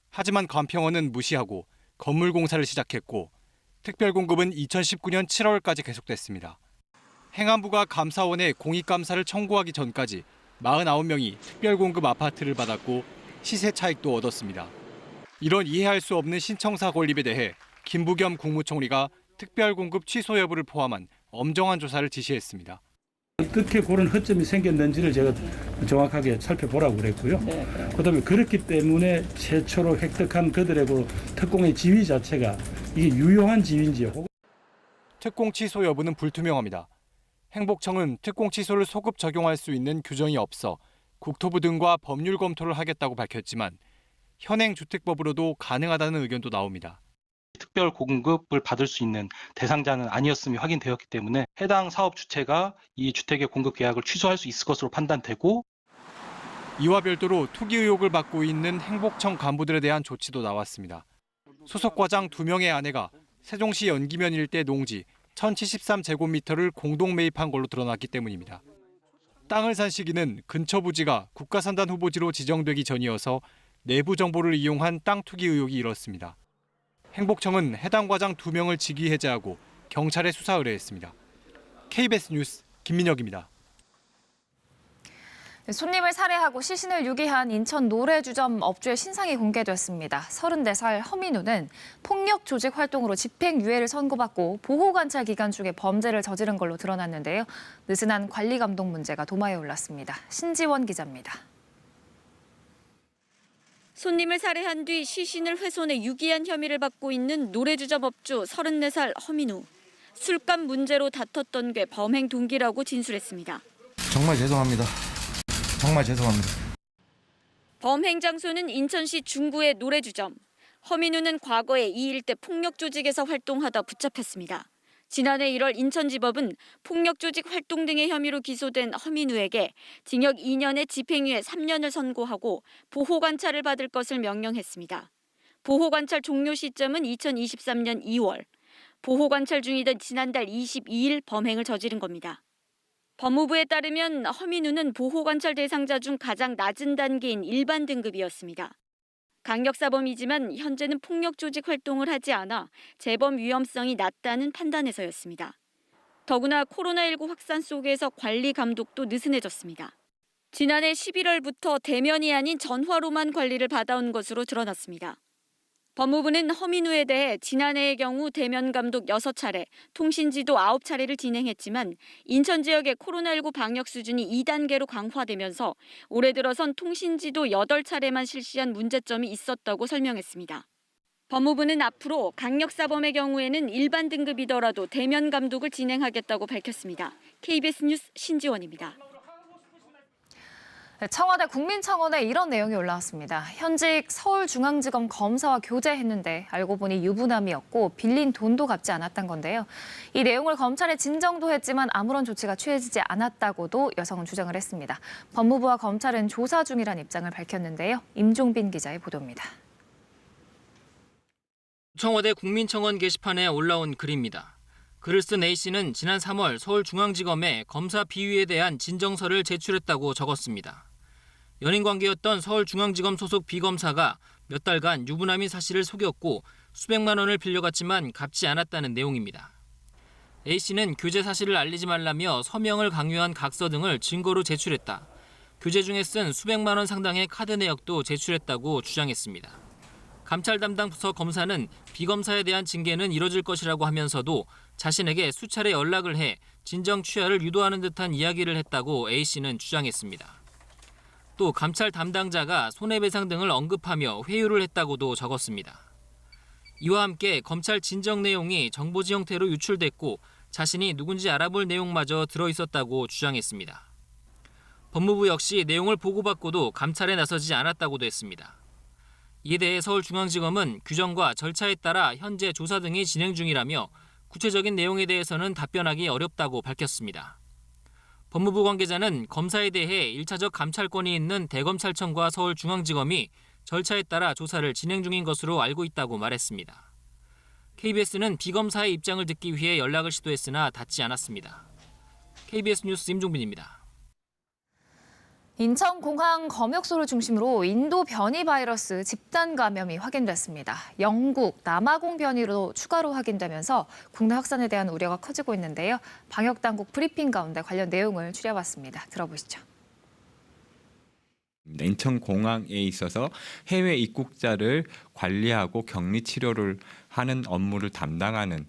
하지만 관평원은 무시하고 건물 공사를 시작했고 특별 공급은 2019년 7월까지 계속됐습니다. 행안부가 감사원에 공익감사를 청구하기 전까지 49명이 특별 공급 아파트를 받았고 시세 차익도 얻었습니다. 이런 이해할 수 없는 신청사 건립에 대해 김부겸 국무총리가 특별 공급 취소 여부를 포함한 엄정한 조사를 지시했습니다. 어떻게 그런 허점이 생겼는지를 제가 정확하게 살펴보라고 그랬고요. 그다음에 그렇기 때문에 최초로 획득한 그들의 특공의 지위 자체가 이게 유용한 지위인지 혹은 특공 취소 여부는 불투명합니다. 행복청은 특공 취소를 소급 적용할 수 있는 규정이 없어 국토부 등과 법률 검토를 하겠다고 밝혔지만 현행 주택법으로도 가능하다는 의견도 나옵니다. 특별 공급을 받을 수 있는 대상자는 아니었음이 확인되었기 때문에 해당 사업 주체가 이 주택의 공급 계약을 취소할 수 있을 것으로 판단되고 이와 별도로 투기 의혹을 받고 있는 행복청 간부들에 대한 조치도 나왔습니다. 소속 과장 2명의 아내가 세종시 연기면 일대 농지 1073제곱미터를 공동 매입한 걸로 드러났기 때문입니다. 땅을 산 시기는 근처 부지가 국가산단 후보지로 지정되기 전이어서 내부 정보를 이용한 땅 투기 의혹이 일었습니다. 행복청은 해당 과장 2명을 직위 해제하고 경찰에 수사 의뢰했습니다. KBS 뉴스 김민혁입니다. 손님을 살해하고 시신을 유기한 인천 노래주점 업주의 신상이 공개됐습니다. 34살 허민우는 폭력 조직 활동으로 집행유예를 선고받고 보호관찰 기간 중에 범죄를 저지른 걸로 드러났는데요. 느슨한 관리 감독 문제가 도마에 올랐습니다. 신지원 기자입니다. 손님을 살해한 뒤 시신을 훼손해 유기한 혐의를 받고 있는 노래주점 업주 34살 허민우. 술값 문제로 다퉜던 게 범행 동기라고 진술했습니다. 정말 죄송합니다. 정말 죄송합니다. 범행 장소는 인천시 중구의 노래주점. 허민우는 과거에 이 일대 폭력 조직에서 활동하다 붙잡혔습니다. 지난해 1월 인천지법은 폭력 조직 활동 등의 혐의로 기소된 허민우에게 징역 2년에 집행유예 3년을 선고하고 보호관찰을 받을 것을 명령했습니다. 보호관찰 종료 시점은 2023년 2월. 보호관찰 중이던 지난달 22일 범행을 저지른 겁니다. 법무부에 따르면 허민우는 보호관찰 대상자 중 가장 낮은 단계인 일반 등급이었습니다. 강력사범이지만 현재는 폭력 조직 활동을 하지 않아 재범 위험성이 낮다는 판단에서였습니다. 더구나 코로나19 확산 속에서 관리 감독도 느슨해졌습니다. 지난해 11월부터 대면이 아닌 전화로만 관리를 받아온 것으로 드러났습니다. 법무부는 허민우에 대해 지난해의 경우 대면 감독 6차례, 통신지도 9차례를 진행했지만 인천 지역의 코로나19 방역 수준이 2단계로 강화되면서 올해 들어선 통신지도 8차례만 실시한 문제점이 있었다고 설명했습니다. 법무부는 앞으로 강력사범의 경우에는 일반 등급이더라도 대면 감독을 진행하겠다고 밝혔습니다. KBS 뉴스 신지원입니다. 청와대 국민청원에 이런 내용이 올라왔습니다. 현직 서울중앙지검 검사와 교제했는데 알고 보니 유부남이었고 빌린 돈도 갚지 않았던 건데요. 이 내용을 검찰에 진정도 했지만 아무런 조치가 취해지지 않았다고도 여성은 주장을 했습니다. 법무부와 검찰은 조사 중이라는 입장을 밝혔는데요. 임종빈 기자의 보도입니다. 청와대 국민청원 게시판에 올라온 글입니다. 글을 쓴 A씨는 지난 3월 서울중앙지검에 검사 비위에 대한 진정서를 제출했다고 적었습니다. 연인 관계였던 서울중앙지검 소속 B검사가 몇 달간 유부남인 사실을 속였고 수백만 원을 빌려갔지만 갚지 않았다는 내용입니다. A씨는 교제 사실을 알리지 말라며 서명을 강요한 각서 등을 증거로 제출했다. 교제 중에 쓴 수백만 원 상당의 카드 내역도 제출했다고 주장했습니다. 감찰 담당 부서 검사는 B검사에 대한 징계는 이뤄질 것이라고 하면서도 자신에게 수차례 연락을 해 진정 취하를 유도하는 듯한 이야기를 했다고 A씨는 주장했습니다. 또 감찰 담당자가 손해배상 등을 언급하며 회유를 했다고도 적었습니다. 이와 함께 검찰 진정 내용이 정보지 형태로 유출됐고 자신이 누군지 알아볼 내용마저 들어있었다고 주장했습니다. 법무부 역시 내용을 보고받고도 감찰에 나서지 않았다고도 했습니다. 이에 대해 서울중앙지검은 규정과 절차에 따라 현재 조사 등이 진행 중이라며 구체적인 내용에 대해서는 답변하기 어렵다고 밝혔습니다. 법무부 관계자는 검사에 대해 1차적 감찰권이 있는 대검찰청과 서울중앙지검이 절차에 따라 조사를 진행 중인 것으로 알고 있다고 말했습니다. KBS는 B검사의 입장을 듣기 위해 연락을 시도했으나 닿지 않았습니다. KBS 뉴스 임종빈입니다. 인천공항 검역소를 중심으로 인도 변이 바이러스 집단 감염이 확인됐습니다. 영국, 남아공 변이로 추가로 확인되면서 국내 확산에 대한 우려가 커지고 있는데요. 방역당국 브리핑 가운데 관련 내용을 추려봤습니다. 들어보시죠. 인천공항에 있어서 해외 입국자를 관리하고 격리 치료를 하는 업무를 담당하는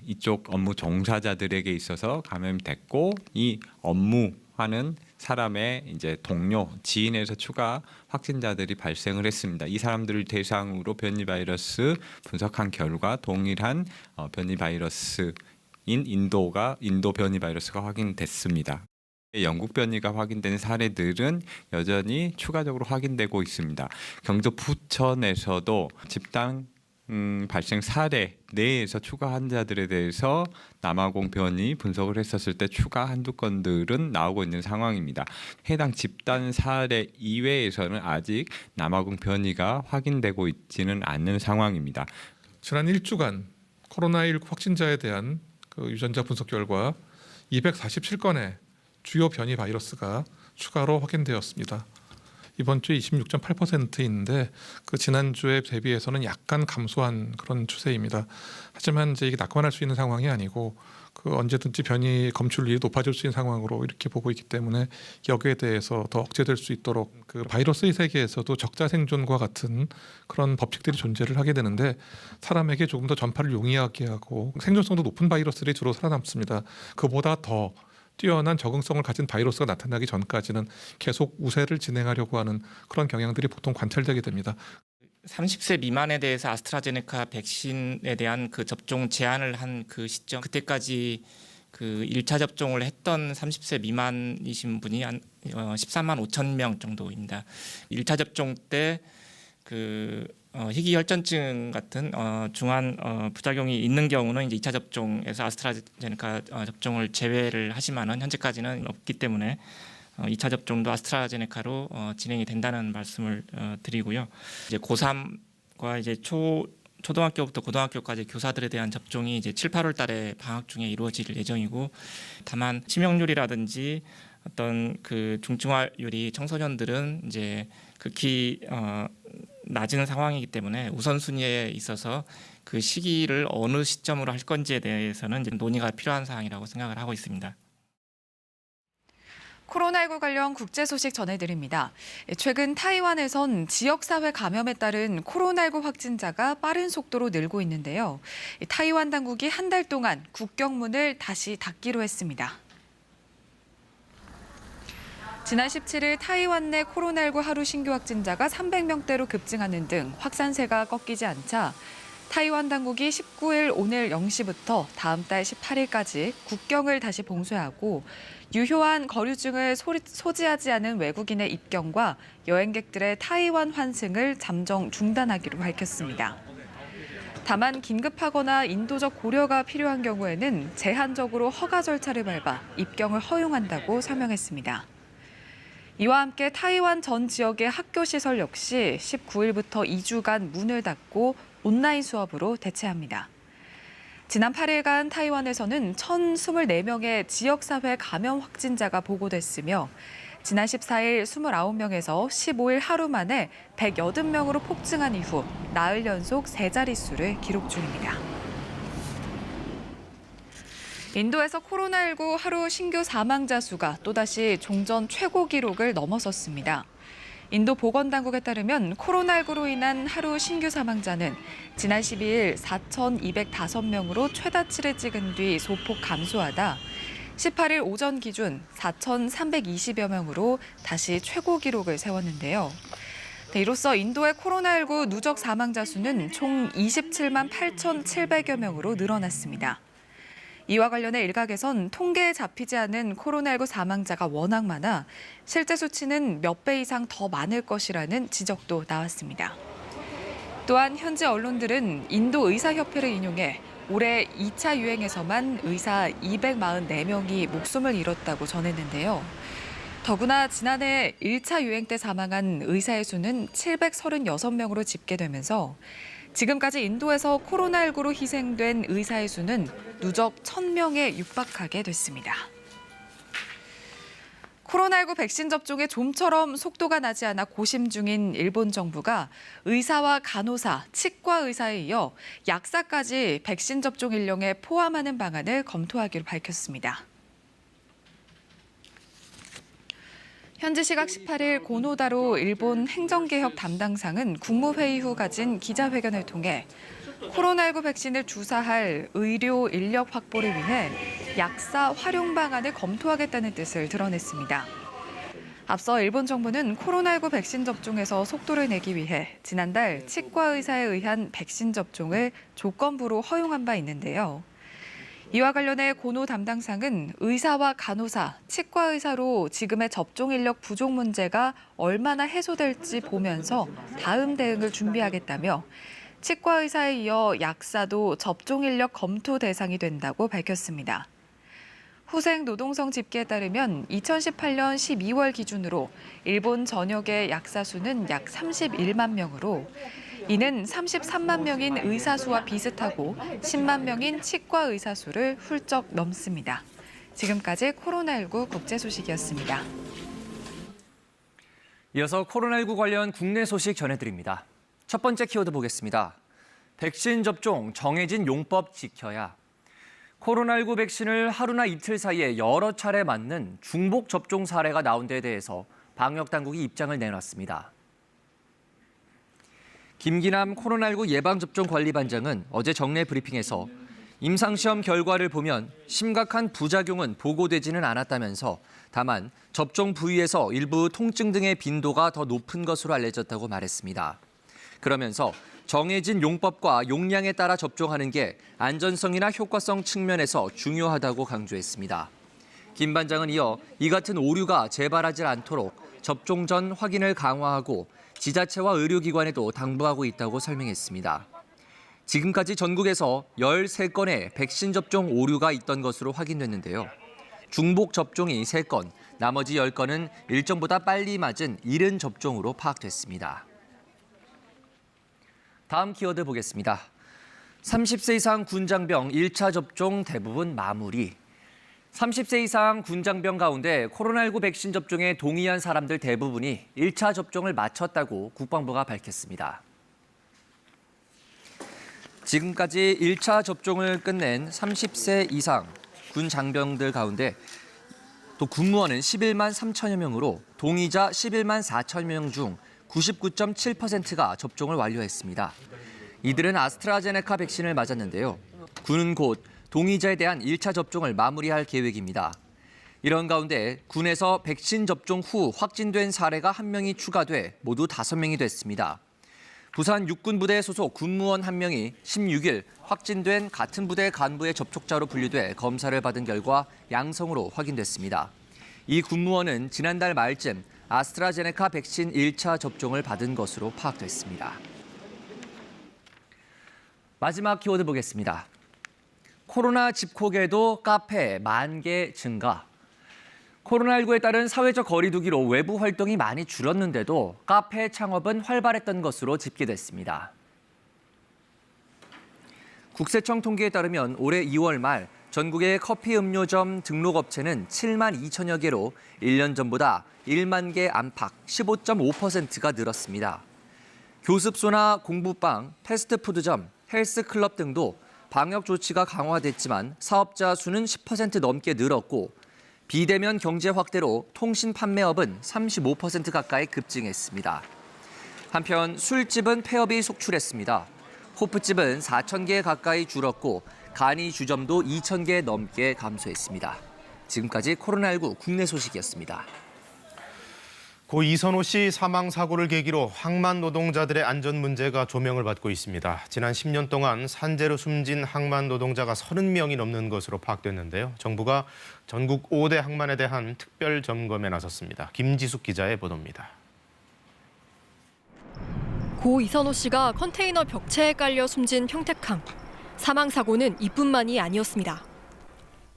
이쪽 업무 종사자들에게 있어서 감염됐고 이 업무하는 사람의 이제 동료, 지인에서 추가 확진자들이 발생을 했습니다. 이 사람들을 대상으로 변이 바이러스 분석한 결과 동일한 변이 바이러스인 인도 변이 바이러스가 확인됐습니다. 영국 변이가 확인된 사례들은 여전히 추가적으로 확인되고 있습니다. 경기도 부천에서도 집단 발생 사례 내에서 추가 환자들에 대해서 남아공 변이 분석을 했었을 때 추가 한두 건들은 나오고 있는 상황입니다. 해당 집단 사례 이외에서는 아직 남아공 변이가 확인되고 있지는 않는 상황입니다. 지난 1주간 코로나19 확진자에 대한 그 유전자 분석 결과 247건의 주요 변이 바이러스가 추가로 확인되었습니다. 이번 주에 26.8%인데 그 지난주에 대비해서는 약간 감소한 그런 추세입니다. 하지만 이제 이게 낙관할 수 있는 상황이 아니고 그 언제든지 변이 검출률이 높아질 수 있는 상황으로 이렇게 보고 있기 때문에 여기에 대해서 더 억제될 수 있도록 그 바이러스의 세계에서도 적자 생존과 같은 그런 법칙들이 존재를 하게 되는데 사람에게 조금 더 전파를 용이하게 하고 생존성도 높은 바이러스들이 주로 살아남습니다. 그보다 더 뛰어난 적응성을 가진 바이러스가 나타나기 전까지는 계속 우세를 진행하려고 하는 그런 경향들이 보통 관찰되게 됩니다. 30세 미만에 대해서 아스트라제네카 백신에 대한 그 접종 제한을 한 그 시점 그때까지 그 1차 접종을 했던 30세 미만이신 분이 한 13만 5천 명 정도입니다. 1차 접종 때 그 희귀혈전증 같은 중한 부작용이 있는 경우는 이제 2차 접종에서 아스트라제네카 접종을 제외를 하지만은 현재까지는 없기 때문에 2차 접종도 아스트라제네카로 진행이 된다는 말씀을 드리고요. 이제 고3과 이제 초등학교부터 고등학교까지 교사들에 대한 접종이 이제 7, 8월 달에 방학 중에 이루어질 예정이고, 다만 치명률이라든지 어떤 그 중증화율이 청소년들은 이제 극히 낮은 상황이기 때문에 우선순위에 있어서 그 시기를 어느 시점으로 할 건지에 대해서는 이제 논의가 필요한 사항이라고 생각을 하고 있습니다. 코로나19 관련 국제 소식 전해드립니다. 최근 타이완에선 지역사회 감염에 따른 코로나19 확진자가 빠른 속도로 늘고 있는데요. 타이완 당국이 한 달 동안 국경문을 다시 닫기로 했습니다. 지난 17일 타이완 내 코로나19 하루 신규 확진자가 300명대로 급증하는 등 확산세가 꺾이지 않자 타이완 당국이 19일 오늘 0시부터 다음 달 18일까지 국경을 다시 봉쇄하고 유효한 거류증을 소지하지 않은 외국인의 입경과 여행객들의 타이완 환승을 잠정 중단하기로 밝혔습니다. 다만 긴급하거나 인도적 고려가 필요한 경우에는 제한적으로 허가 절차를 밟아 입경을 허용한다고 설명했습니다. 이와 함께 타이완 전 지역의 학교 시설 역시 19일부터 2주간 문을 닫고 온라인 수업으로 대체합니다. 지난 8일간 타이완에서는 1,024명의 지역사회 감염 확진자가 보고됐으며 지난 14일 29명에서 15일 하루 만에 180명으로 폭증한 이후 나흘 연속 세 자릿수를 기록 중입니다. 인도에서 코로나19 하루 신규 사망자 수가 또다시 종전 최고 기록을 넘어섰습니다. 인도 보건당국에 따르면 코로나19로 인한 하루 신규 사망자는 지난 12일 4,205명으로 최다치를 찍은 뒤 소폭 감소하다 18일 오전 기준 4,320여 명으로 다시 최고 기록을 세웠는데요. 이로써 인도의 코로나19 누적 사망자 수는 총 27만 8,700여 명으로 늘어났습니다. 이와 관련해 일각에선 통계에 잡히지 않은 코로나19 사망자가 워낙 많아 실제 수치는 몇 배 이상 더 많을 것이라는 지적도 나왔습니다. 또한 현지 언론들은 인도 의사협회를 인용해 올해 2차 유행에서만 의사 244명이 목숨을 잃었다고 전했는데요. 더구나 지난해 1차 유행 때 사망한 의사의 수는 736명으로 집계되면서 지금까지 인도에서 코로나19로 희생된 의사의 수는 누적 1,000명에 육박하게 됐습니다. 코로나19 백신 접종에 좀처럼 속도가 나지 않아 고심 중인 일본 정부가 의사와 간호사, 치과 의사에 이어 약사까지 백신 접종 인력에 포함하는 방안을 검토하기로 밝혔습니다. 현지 시각 18일 고노다로 일본 행정개혁 담당상은 국무회의 후 가진 기자회견을 통해 코로나19 백신을 주사할 의료 인력 확보를 위해 약사 활용 방안을 검토하겠다는 뜻을 드러냈습니다. 앞서 일본 정부는 코로나19 백신 접종에서 속도를 내기 위해 지난달 치과 의사에 의한 백신 접종을 조건부로 허용한 바 있는데요. 이와 관련해 고노 담당상은 의사와 간호사, 치과 의사로 지금의 접종 인력 부족 문제가 얼마나 해소될지 보면서 다음 대응을 준비하겠다며 치과 의사에 이어 약사도 접종 인력 검토 대상이 된다고 밝혔습니다. 후생 노동성 집계에 따르면 2018년 12월 기준으로 일본 전역의 약사 수는 약 31만 명으로 이는 33만 명인 의사 수와 비슷하고 10만 명인 치과 의사 수를 훌쩍 넘습니다. 지금까지 코로나19 국제 소식이었습니다. 이어서 코로나19 관련 국내 소식 전해드립니다. 첫 번째 키워드 보겠습니다. 백신 접종 정해진 용법 지켜야. 코로나19 백신을 하루나 이틀 사이에 여러 차례 맞는 중복 접종 사례가 나온 데에 대해서 방역당국이 입장을 내놨습니다. 김기남 코로나19 예방접종관리반장은 어제 정례 브리핑에서 임상시험 결과를 보면 심각한 부작용은 보고되지는 않았다면서 다만 접종 부위에서 일부 통증 등의 빈도가 더 높은 것으로 알려졌다고 말했습니다. 그러면서 정해진 용법과 용량에 따라 접종하는 게 안전성이나 효과성 측면에서 중요하다고 강조했습니다. 김 반장은 이어 이 같은 오류가 재발하지 않도록 접종 전 확인을 강화하고 지자체와 의료기관에도 당부하고 있다고 설명했습니다. 지금까지 전국에서 13건의 백신 접종 오류가 있던 것으로 확인됐는데요. 중복 접종이 3건, 나머지 10건은 일정보다 빨리 맞은 이른 접종으로 파악됐습니다. 다음 키워드 보겠습니다. 30세 이상 군장병 1차 접종 대부분 마무리. 30세 이상 군장병 가운데 코로나19 백신 접종에 동의한 사람들 대부분이 1차 접종을 마쳤다고 국방부가 밝혔습니다. 지금까지 1차 접종을 끝낸 30세 이상 군장병들 가운데 또 군무원은 11만 3천여 명으로 동의자 11만 4천 명 중 99.7%가 접종을 완료했습니다. 이들은 아스트라제네카 백신을 맞았는데요. 군은 곧 동의자에 대한 1차 접종을 마무리할 계획입니다. 이런 가운데 군에서 백신 접종 후 확진된 사례가 1명이 추가돼 모두 5명이 됐습니다. 부산 육군부대 소속 군무원 1명이 16일 확진된 같은 부대 간부의 접촉자로 분류돼 검사를 받은 결과 양성으로 확인됐습니다. 이 군무원은 지난달 말쯤 아스트라제네카 백신 1차 접종을 받은 것으로 파악됐습니다. 마지막 키워드 보겠습니다. 코로나 집콕에도 카페 10,000개 증가. 코로나19에 따른 사회적 거리 두기로 외부 활동이 많이 줄었는데도 카페 창업은 활발했던 것으로 집계됐습니다. 국세청 통계에 따르면 올해 2월 말 전국의 커피 음료점 등록업체는 7만 2천여 개로 1년 전보다 1만 개 안팎 15.5%가 늘었습니다. 교습소나 공부방, 패스트푸드점, 헬스클럽 등도 방역 조치가 강화됐지만 사업자 수는 10% 넘게 늘었고 비대면 경제 확대로 통신 판매업은 35% 가까이 급증했습니다. 한편 술집은 폐업이 속출했습니다. 호프집은 4,000개 가까이 줄었고 간이 주점도 2,000개 넘게 감소했습니다. 지금까지 코로나19 국내 소식이었습니다. 고 이선호 씨 사망 사고를 계기로 항만 노동자들의 안전 문제가 조명을 받고 있습니다. 지난 10년 동안 산재로 숨진 항만 노동자가 30명이 넘는 것으로 파악됐는데요. 정부가 전국 5대 항만에 대한 특별 점검에 나섰습니다. 김지숙 기자의 보도입니다. 고 이선호 씨가 컨테이너 벽체에 깔려 숨진 평택항. 사망 사고는 이뿐만이 아니었습니다.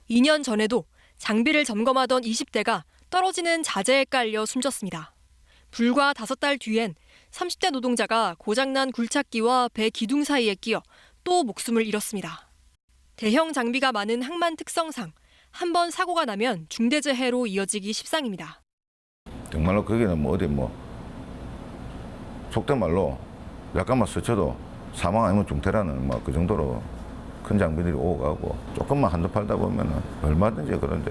2년 전에도 장비를 점검하던 20대가 떨어지는 자재에 깔려 숨졌습니다. 불과 5달 뒤엔 30대 노동자가 고장난 굴착기와 배 기둥 사이에 끼어 또 목숨을 잃었습니다. 대형 장비가 많은 항만 특성상 한 번 사고가 나면 중대재해로 이어지기 십상입니다. 정말로 거기는 속된 말로 약간만 스쳐도 사망 아니면 중태라는 그 정도로 큰 장비들이 오고 가고 조금만 한두 팔다 보면 얼마든지 그런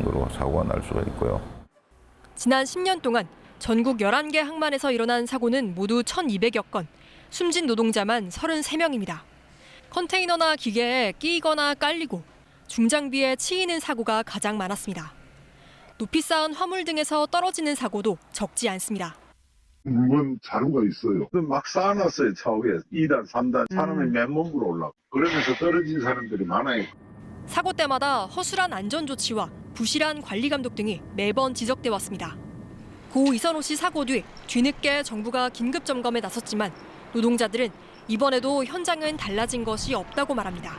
거로 사고가 날 수가 있고요. 지난 10년 동안 전국 11개 항만에서 일어난 사고는 모두 1,200여 건, 숨진 노동자만 33명입니다. 컨테이너나 기계에 끼이거나 깔리고 중장비에 치이는 사고가 가장 많았습니다. 높이 쌓은 화물 등에서 떨어지는 사고도 적지 않습니다. 물건 자루가 있어요. 막 쌓아놨어요. 차 위에 2단, 3단. 사람이 맨몸으로 올라가고. 그러면서 떨어진 사람들이 많아요. 사고 때마다 허술한 안전조치와 부실한 관리감독 등이 매번 지적돼 왔습니다. 고 이선호 씨 사고 뒤 뒤늦게 정부가 긴급 점검에 나섰지만 노동자들은 이번에도 현장은 달라진 것이 없다고 말합니다.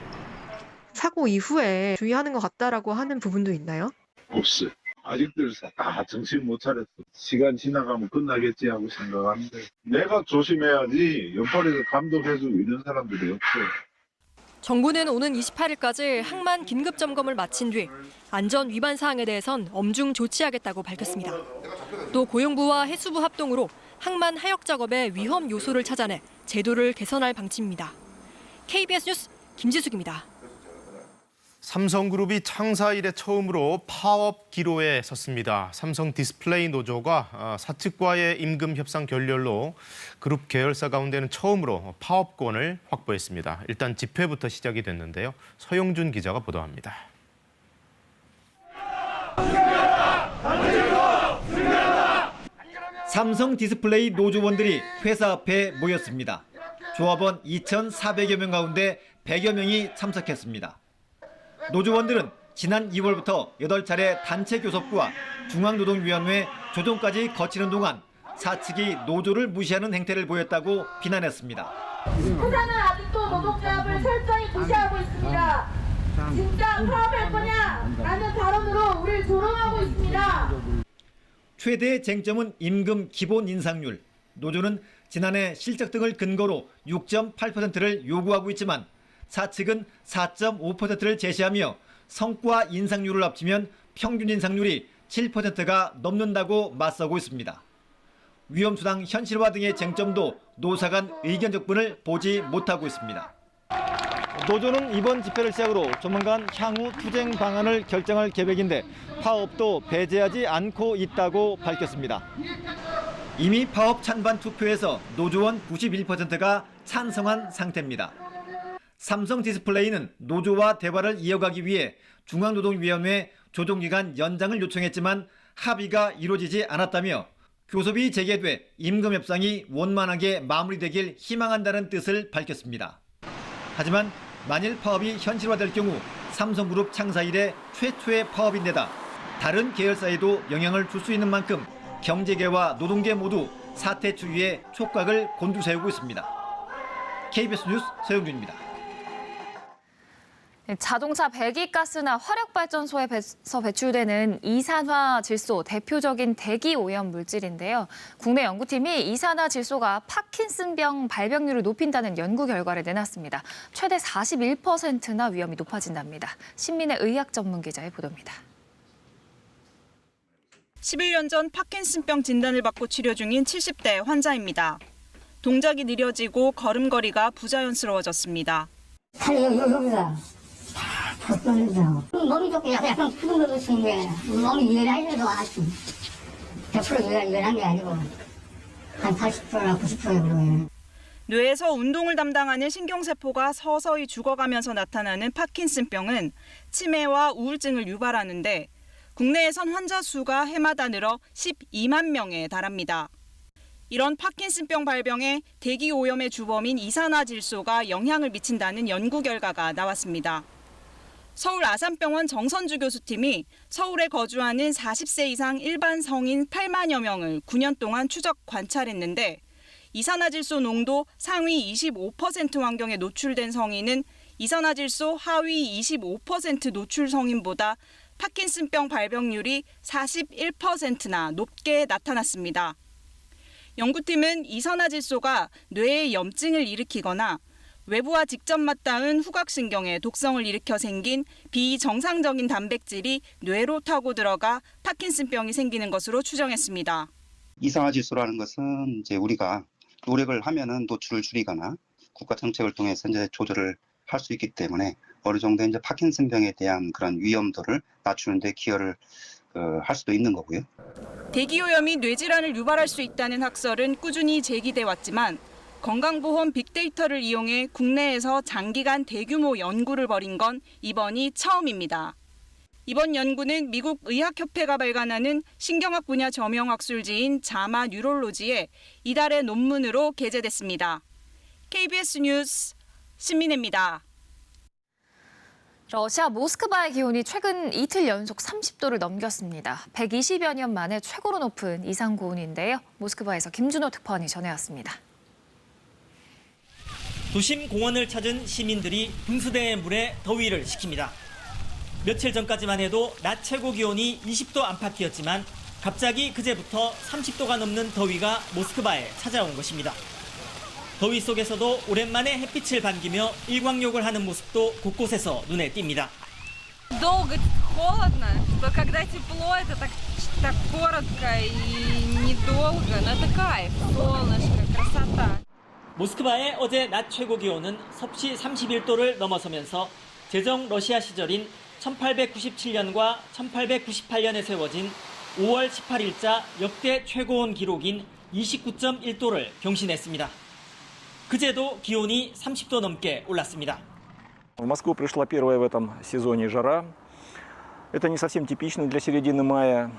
사고 이후에 주의하는 것 같다라고 하는 부분도 있나요? 없어요. 아직들 다 정신 못 차렸어. 시간 지나가면 끝나겠지 하고 생각하는데 내가 조심해야지 옆자리에서 감독해주고 이런 사람들이 없어요. 정부는 오는 28일까지 항만 긴급 점검을 마친 뒤 안전 위반 사항에 대해선 엄중 조치하겠다고 밝혔습니다. 또 고용부와 해수부 합동으로 항만 하역 작업의 위험 요소를 찾아내 제도를 개선할 방침입니다. KBS 뉴스 김지숙입니다. 삼성그룹이 창사 이래 처음으로 파업 기로에 섰습니다. 삼성 디스플레이 노조가 사측과의 임금 협상 결렬로 그룹 계열사 가운데는 처음으로 파업권을 확보했습니다. 일단 집회부터 시작이 됐는데요. 서영준 기자가 보도합니다. 삼성 디스플레이 노조원들이 회사 앞에 모였습니다. 조합원 2,400여 명 가운데 100여 명이 참석했습니다. 노조원들은 지난 2월부터 8차례 단체 교섭과 중앙노동위원회 조정까지 거치는 동안 사측이 노조를 무시하는 행태를 보였다고 비난했습니다. 회사는 아직도 노동조합을 철저히 무시하고 있습니다. 진짜 파업할 거냐? 라는 발언으로 우리를 조롱하고 있습니다. 최대 쟁점은 임금 기본 인상률. 노조는 지난해 실적 등을 근거로 6.8%를 요구하고 있지만 사측은 4.5%를 제시하며 성과 인상률을 합치면 평균 인상률이 7%가 넘는다고 맞서고 있습니다. 위험수당 현실화 등의 쟁점도 노사 간 의견 적분을 보지 못하고 있습니다. 노조는 이번 집회를 시작으로 조만간 향후 투쟁 방안을 결정할 계획인데 파업도 배제하지 않고 있다고 밝혔습니다. 이미 파업 찬반 투표에서 노조원 91%가 찬성한 상태입니다. 삼성 디스플레이는 노조와 대화를 이어가기 위해 중앙노동위원회 조정기간 연장을 요청했지만 합의가 이루어지지 않았다며 교섭이 재개돼 임금 협상이 원만하게 마무리되길 희망한다는 뜻을 밝혔습니다. 하지만 만일 파업이 현실화될 경우 삼성그룹 창사 이래 최초의 파업인데다 다른 계열사에도 영향을 줄 수 있는 만큼 경제계와 노동계 모두 사태 추이에 촉각을 곤두세우고 있습니다. KBS 뉴스 서영준입니다. 자동차 배기가스나 화력발전소에서 배출되는 이산화질소 대표적인 대기 오염 물질인데요. 국내 연구팀이 이산화질소가 파킨슨병 발병률을 높인다는 연구 결과를 내놨습니다. 최대 41%나 위험이 높아진답니다. 신민의 의학 전문 기자의 보도입니다. 11년 전 파킨슨병 진단을 받고 치료 중인 70대 환자입니다. 동작이 느려지고 걸음걸이가 부자연스러워졌습니다. 여기가 다 떨리죠. 몸이 좋고 약간 푸른 것 같은데 몸이 유연해도 아주 100% 유연한 게 아니고 한 80%나 90%에 뇌에서 운동을 담당하는 신경세포가 서서히 죽어가면서 나타나는 파킨슨병은 치매와 우울증을 유발하는데 국내에선 환자 수가 해마다 늘어 12만 명에 달합니다. 이런 파킨슨병 발병에 대기 오염의 주범인 이산화질소가 영향을 미친다는 연구 결과가 나왔습니다. 서울 아산병원 정선주 교수팀이 서울에 거주하는 40세 이상 일반 성인 8만여 명을 9년 동안 추적 관찰했는데 이산화질소 농도 상위 25% 환경에 노출된 성인은 이산화질소 하위 25% 노출 성인보다 파킨슨병 발병률이 41%나 높게 나타났습니다. 연구팀은 이산화질소가 뇌에 염증을 일으키거나 외부와 직접 맞닿은 후각신경에 독성을 일으켜 생긴 비정상적인 단백질이 뇌로 타고 들어가 파킨슨병이 생기는 것으로 추정했습니다. 이산화질소라는 것은 이제 우리가 노력을 하면은 노출을 줄이거나 국가 정책을 통해서 이제 조절을 할 수 있기 때문에 어느 정도 이제 파킨슨병에 대한 그런 위험도를 낮추는 데 기여를 할 수도 있는 거고요. 대기오염이 뇌질환을 유발할 수 있다는 학설은 꾸준히 제기돼 왔지만 건강보험 빅데이터를 이용해 국내에서 장기간 대규모 연구를 벌인 건 이번이 처음입니다. 이번 연구는 미국 의학협회가 발간하는 신경학 분야 저명학술지인 자마 뉴럴로지에 이달의 논문으로 게재됐습니다. KBS 뉴스 신민혜입니다. 러시아 모스크바의 기온이 최근 이틀 연속 30도를 넘겼습니다. 120여 년 만에 최고로 높은 이상 고온인데요. 모스크바에서 김준호 특파원이 전해왔습니다. 도심 공원을 찾은 시민들이 분수대의 물에 더위를 식힙니다. 며칠 전까지만 해도 낮 최고 기온이 20도 안팎이었지만 갑자기 그제부터 30도가 넘는 더위가 모스크바에 찾아온 것입니다. 더위 속에서도 오랜만에 햇빛을 반기며 일광욕을 하는 모습도 곳곳에서 눈에 띕니다. долго холодно, что когда тепло, это так коротко и недолго, но это кайф, солнышко, красота. 모스크바의 어제 낮 최고 기온은 섭씨 31도를 넘어서면서 제정 러시아 시절인 1897년과 1898년에 세워진 5월 18일자 역대 최고온 기록인 29.1도를 경신했습니다. 그제도 기온이 30도 넘게 올랐습니다. В Москву пришла первая в этом сезоне жара. Это не совсем типично для середины мая.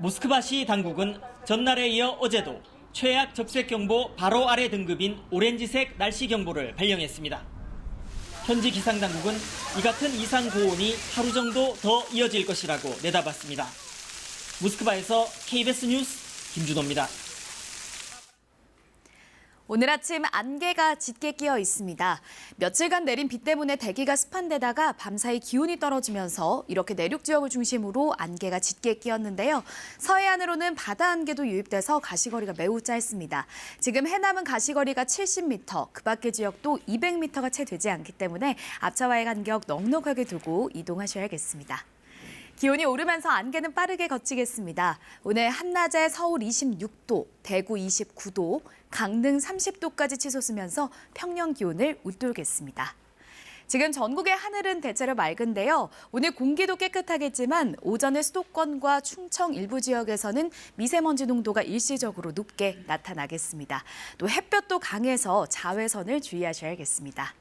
모스크바시 당국은 전날에 이어 어제도 최악 적색경보 바로 아래 등급인 오렌지색 날씨경보를 발령했습니다. 현지 기상당국은 이 같은 이상 고온이 하루 정도 더 이어질 것이라고 내다봤습니다. 모스크바에서 KBS 뉴스 김준호입니다. 오늘 아침 안개가 짙게 끼어 있습니다. 며칠간 내린 비 때문에 대기가 습한 데다가 밤사이 기온이 떨어지면서 이렇게 내륙 지역을 중심으로 안개가 짙게 끼었는데요. 서해안으로는 바다 안개도 유입돼서 가시거리가 매우 짧습니다. 지금 해남은 가시거리가 70m, 그 밖의 지역도 200m가 채 되지 않기 때문에 앞차와의 간격 넉넉하게 두고 이동하셔야겠습니다. 기온이 오르면서 안개는 빠르게 걷히겠습니다. 오늘 한낮에 서울 26도, 대구 29도, 강릉 30도까지 치솟으면서 평년 기온을 웃돌겠습니다. 지금 전국의 하늘은 대체로 맑은데요. 오늘 공기도 깨끗하겠지만 오전에 수도권과 충청 일부 지역에서는 미세먼지 농도가 일시적으로 높게 나타나겠습니다. 또 햇볕도 강해서 자외선을 주의하셔야겠습니다.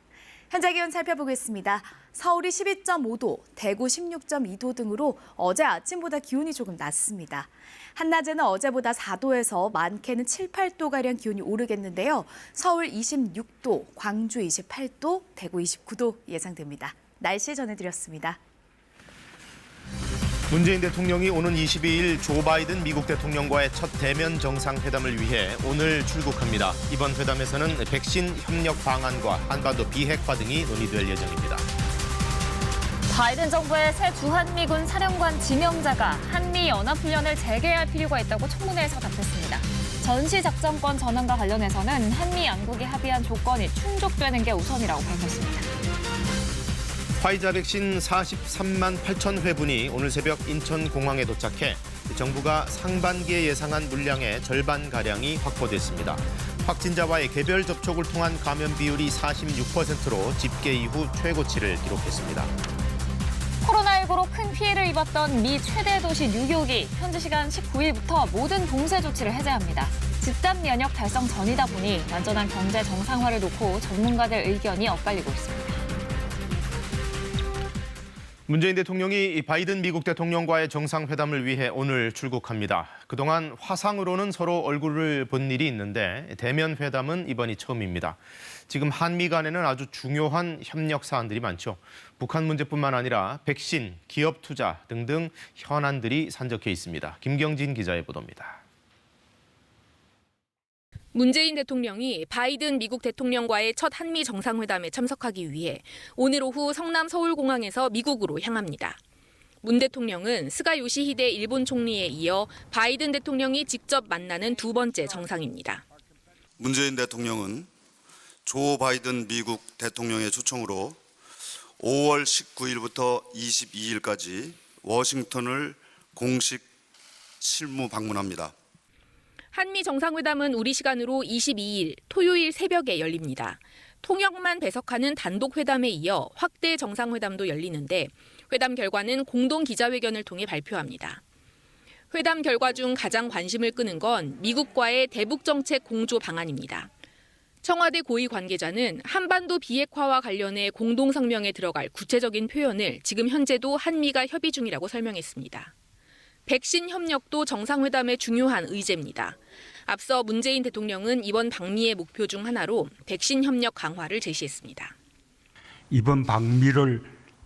현재 기온 살펴보겠습니다. 서울이 12.5도, 대구 16.2도 등으로 어제 아침보다 기온이 조금 낮습니다. 한낮에는 어제보다 4도에서 많게는 7, 8도가량 기온이 오르겠는데요. 서울 26도, 광주 28도, 대구 29도 예상됩니다. 날씨 전해드렸습니다. 문재인 대통령이 오는 22일 조 바이든 미국 대통령과의 첫 대면 정상회담을 위해 오늘 출국합니다. 이번 회담에서는 백신 협력 방안과 한반도 비핵화 등이 논의될 예정입니다. 바이든 정부의 새 주한미군 사령관 지명자가 한미연합훈련을 재개할 필요가 있다고 청문회에서 답했습니다. 전시작전권 전환과 관련해서는 한미 양국이 합의한 조건이 충족되는 게 우선이라고 밝혔습니다. 화이자 백신 43만 8천 회분이 오늘 새벽 인천공항에 도착해 정부가 상반기에 예상한 물량의 절반가량이 확보됐습니다. 확진자와의 개별 접촉을 통한 감염 비율이 46%로 집계 이후 최고치를 기록했습니다. 코로나19로 큰 피해를 입었던 미 최대 도시 뉴욕이 현지 시간 19일부터 모든 봉쇄 조치를 해제합니다. 집단 면역 달성 전이다 보니 완전한 경제 정상화를 놓고 전문가들 의견이 엇갈리고 있습니다. 문재인 대통령이 바이든 미국 대통령과의 정상회담을 위해 오늘 출국합니다. 그동안 화상으로는 서로 얼굴을 본 일이 있는데 대면 회담은 이번이 처음입니다. 지금 한미 간에는 아주 중요한 협력 사안들이 많죠. 북한 문제뿐만 아니라 백신, 기업 투자 등등 현안들이 산적해 있습니다. 김경진 기자의 보도입니다. 문재인 대통령이 바이든 미국 대통령과의 첫 한미 정상회담에 참석하기 위해 오늘 오후 성남 서울공항에서 미국으로 향합니다. 문 대통령은 스가 요시히데 일본 총리에 이어 바이든 대통령이 직접 만나는 두 번째 정상입니다. 문재인 대통령은 조 바이든 미국 대통령의 초청으로 5월 19일부터 22일까지 워싱턴을 공식 실무 방문합니다. 한미 정상회담은 우리 시간으로 22일 토요일 새벽에 열립니다. 통역만 배석하는 단독 회담에 이어 확대 정상회담도 열리는데 회담 결과는 공동 기자회견을 통해 발표합니다. 회담 결과 중 가장 관심을 끄는 건 미국과의 대북 정책 공조 방안입니다. 청와대 고위 관계자는 한반도 비핵화와 관련해 공동 성명에 들어갈 구체적인 표현을 지금 현재도 한미가 협의 중이라고 설명했습니다. 백신 협력도 정상회담의 중요한 의제입니다. 앞서 문재인 대통령은 이번 방미의 목표 중 하나로 백신 협력 강화를 제시했습니다. 이번 방미를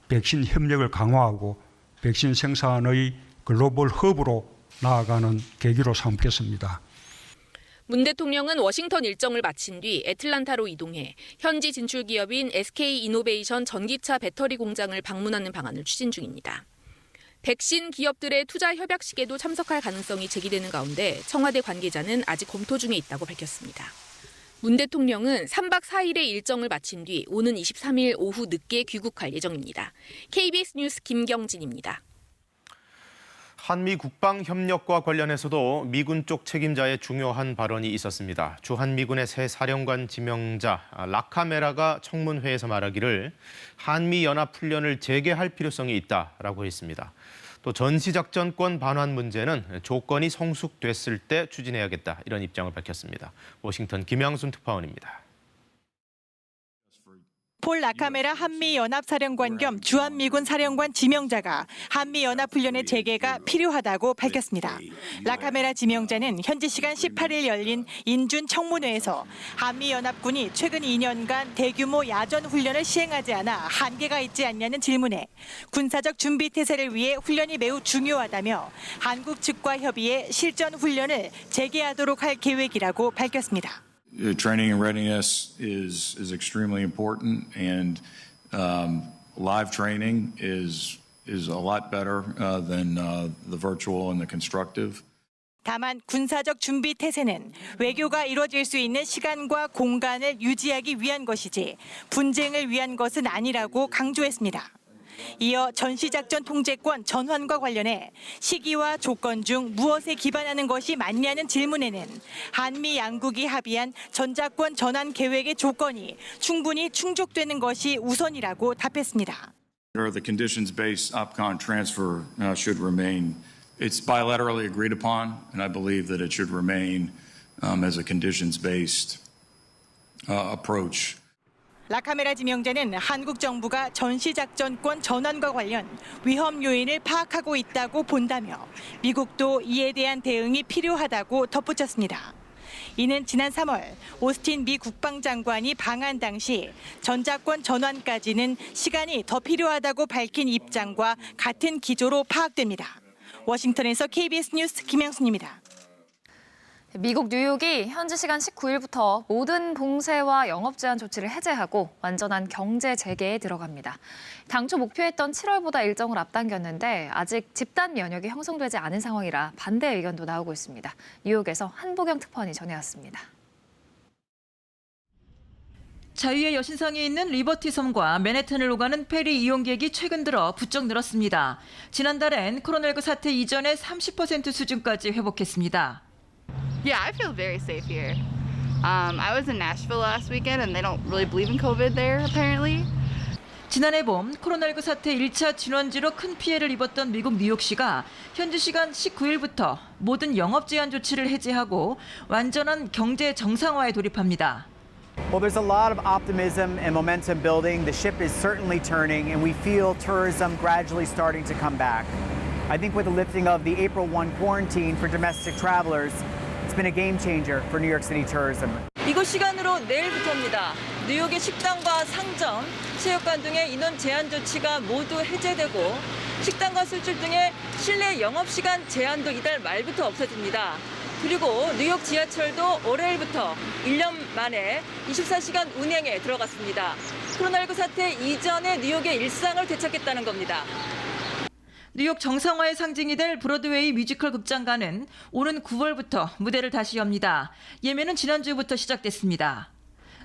백신 협력을 강화하고 백신 생산의 글로벌 허브로 나아가는 계기로 삼겠습니다. 문 대통령은 워싱턴 일정을 마친 뒤 애틀란타로 이동해 현지 진출 기업인 SK이노베이션 전기차 배터리 공장을 방문하는 방안을 추진 중입니다. 백신 기업들의 투자 협약식에도 참석할 가능성이 제기되는 가운데 청와대 관계자는 아직 검토 중에 있다고 밝혔습니다. 문 대통령은 3박 4일의 일정을 마친 뒤 오는 23일 오후 늦게 귀국할 예정입니다. KBS 뉴스 김경진입니다. 한미 국방 협력과 관련해서도 미군 쪽 책임자의 중요한 발언이 있었습니다. 주한미군의 새 사령관 지명자 라카메라가 청문회에서 말하기를 한미 연합 훈련을 재개할 필요성이 있다라고 했습니다. 또 전시작전권 반환 문제는 조건이 성숙됐을 때 추진해야겠다 이런 입장을 밝혔습니다. 워싱턴 김양순 특파원입니다. 폴 라카메라 한미연합사령관 겸 주한미군 사령관 지명자가 한미연합훈련의 재개가 필요하다고 밝혔습니다. 라카메라 지명자는 현지 시간 18일 열린 인준 청문회에서 한미연합군이 최근 2년간 대규모 야전훈련을 시행하지 않아 한계가 있지 않냐는 질문에 군사적 준비 태세를 위해 훈련이 매우 중요하다며 한국 측과 협의해 실전 훈련을 재개하도록 할 계획이라고 밝혔습니다. Training and readiness is extremely important, and live training is a lot better than the virtual and the constructive. 다만 군사적 준비 태세는 외교가 이루어질 수 있는 시간과 공간을 유지하기 위한 것이지 분쟁을 위한 것은 아니라고 강조했습니다. 이어 전시작전 통제권 전환과 관련해 시기와 조건 중 무엇에 기반하는 것이 맞냐는 질문에는 한미 양국이 합의한 전작권 전환 계획의 조건이 충분히 충족되는 것이 우선이라고 답했습니다. The conditions-based OPCON transfer should remain. It's bilaterally agreed upon, and I believe that it should remain as a conditions-based approach. 라카메라 지명자는 한국 정부가 전시작전권 전환과 관련 위험 요인을 파악하고 있다고 본다며 미국도 이에 대한 대응이 필요하다고 덧붙였습니다. 이는 지난 3월 오스틴 미 국방장관이 방한 당시 전작권 전환까지는 시간이 더 필요하다고 밝힌 입장과 같은 기조로 파악됩니다. 워싱턴에서 KBS 뉴스 김양순입니다. 미국 뉴욕이 현지 시간 19일부터 모든 봉쇄와 영업 제한 조치를 해제하고 완전한 경제 재개에 들어갑니다. 당초 목표했던 7월보다 일정을 앞당겼는데 아직 집단 면역이 형성되지 않은 상황이라 반대 의견도 나오고 있습니다. 뉴욕에서 한보경 특파원이 전해왔습니다. 자유의 여신상에 있는 리버티 섬과 맨해튼을 오가는 페리 이용객이 최근 들어 부쩍 늘었습니다. 지난달엔 코로나19 사태 이전의 30% 수준까지 회복했습니다. Yeah, I feel very safe here. I was in Nashville last weekend and they don't really believe in COVID there, apparently. 지난해 봄 코로나19 사태 1차 진원지로 큰 피해를 입었던 미국 뉴욕시가 현지 시간 19일부터 모든 영업 제한 조치를 해제하고 완전한 경제 정상화에 돌입합니다. Well, there's a lot of optimism and momentum building. The ship is certainly turning and we feel tourism gradually starting to come back. I think with the lifting of the April 1 quarantine for domestic travelers, it's been a game changer for New York City tourism. 이곳 시간으로 내일부터입니다. 뉴욕의 식당과 상점, 체육관 등의 인원 제한 조치가 모두 해제되고 식당과 술집 등의 실내 영업시간 제한도 이달 말부터 없어집니다. 그리고 뉴욕 지하철도 월요일부터 1년 만에 24시간 운행에 들어갔습니다. 코로나19 사태 이전의 뉴욕의 일상을 되찾겠다는 겁니다. 뉴욕 정상화의 상징이 될 브로드웨이 뮤지컬 극장가는 오는 9월부터 무대를 다시 엽니다. 예매는 지난주부터 시작됐습니다.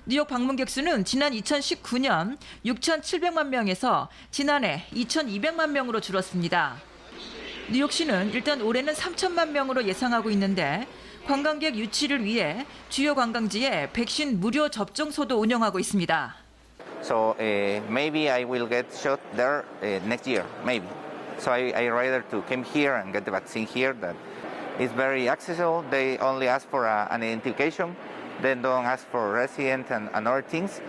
뉴욕 방문객 수는 지난 2019년 6,700만 명에서 지난해 2,200만 명으로 줄었습니다. 뉴욕시는 일단 올해는 3천만 명으로 예상하고 있는데 관광객 유치를 위해 주요 관광지에 백신 무료 접종소도 운영하고 있습니다. So maybe I will get shot there next year, maybe. So I rather to come here and get the vaccine here. That is very accessible. They only ask for an identification. They don't ask for resident and other things.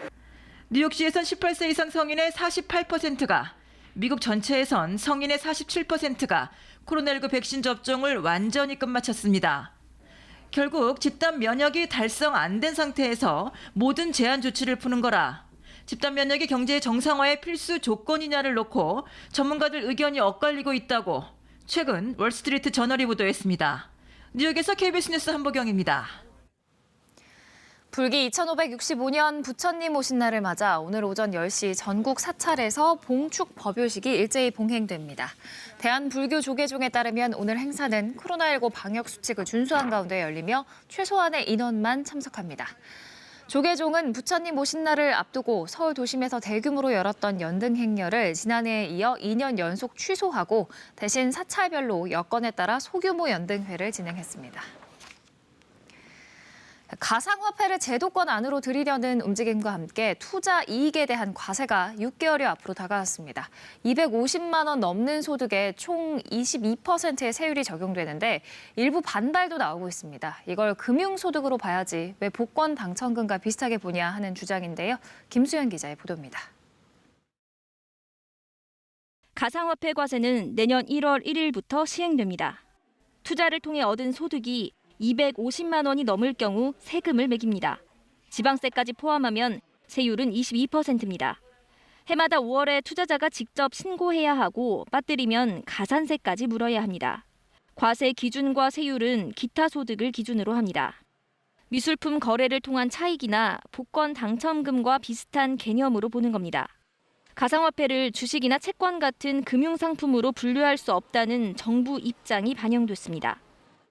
뉴욕시에선 18세 이상 성인의 48%가, 미국 전체에선 성인의 47%가 코로나19 백신 접종을 완전히 끝마쳤습니다. 결국 집단 면역이 달성 안 된 상태에서 모든 제한 조치를 푸는 거라 집단 면역이 경제 정상화의 필수 조건이냐를 놓고 전문가들 의견이 엇갈리고 있다고 최근 월스트리트 저널이 보도했습니다. 뉴욕에서 KBS 뉴스 한보경입니다. 불기 2565년 부처님 오신 날을 맞아 오늘 오전 10시 전국 사찰에서 봉축 법요식이 일제히 봉행됩니다. 대한불교조계종에 따르면 오늘 행사는 코로나19 방역 수칙을 준수한 가운데 열리며 최소한의 인원만 참석합니다. 조계종은 부처님 오신 날을 앞두고 서울 도심에서 대규모로 열었던 연등 행렬을 지난해에 이어 2년 연속 취소하고 대신 사찰별로 여건에 따라 소규모 연등회를 진행했습니다. 가상화폐를 제도권 안으로 들이려는 움직임과 함께 투자 이익에 대한 과세가 6개월여 앞으로 다가왔습니다. 250만 원 넘는 소득에 총 22%의 세율이 적용되는데 일부 반발도 나오고 있습니다. 이걸 금융소득으로 봐야지 왜 복권 당첨금과 비슷하게 보냐 하는 주장인데요. 김수현 기자의 보도입니다. 가상화폐 과세는 내년 1월 1일부터 시행됩니다. 투자를 통해 얻은 소득이 250만 원이 넘을 경우 세금을 매깁니다. 지방세까지 포함하면 세율은 22%입니다. 해마다 5월에 투자자가 직접 신고해야 하고 빠뜨리면 가산세까지 물어야 합니다. 과세 기준과 세율은 기타 소득을 기준으로 합니다. 미술품 거래를 통한 차익이나 복권 당첨금과 비슷한 개념으로 보는 겁니다. 가상화폐를 주식이나 채권 같은 금융상품으로 분류할 수 없다는 정부 입장이 반영됐습니다.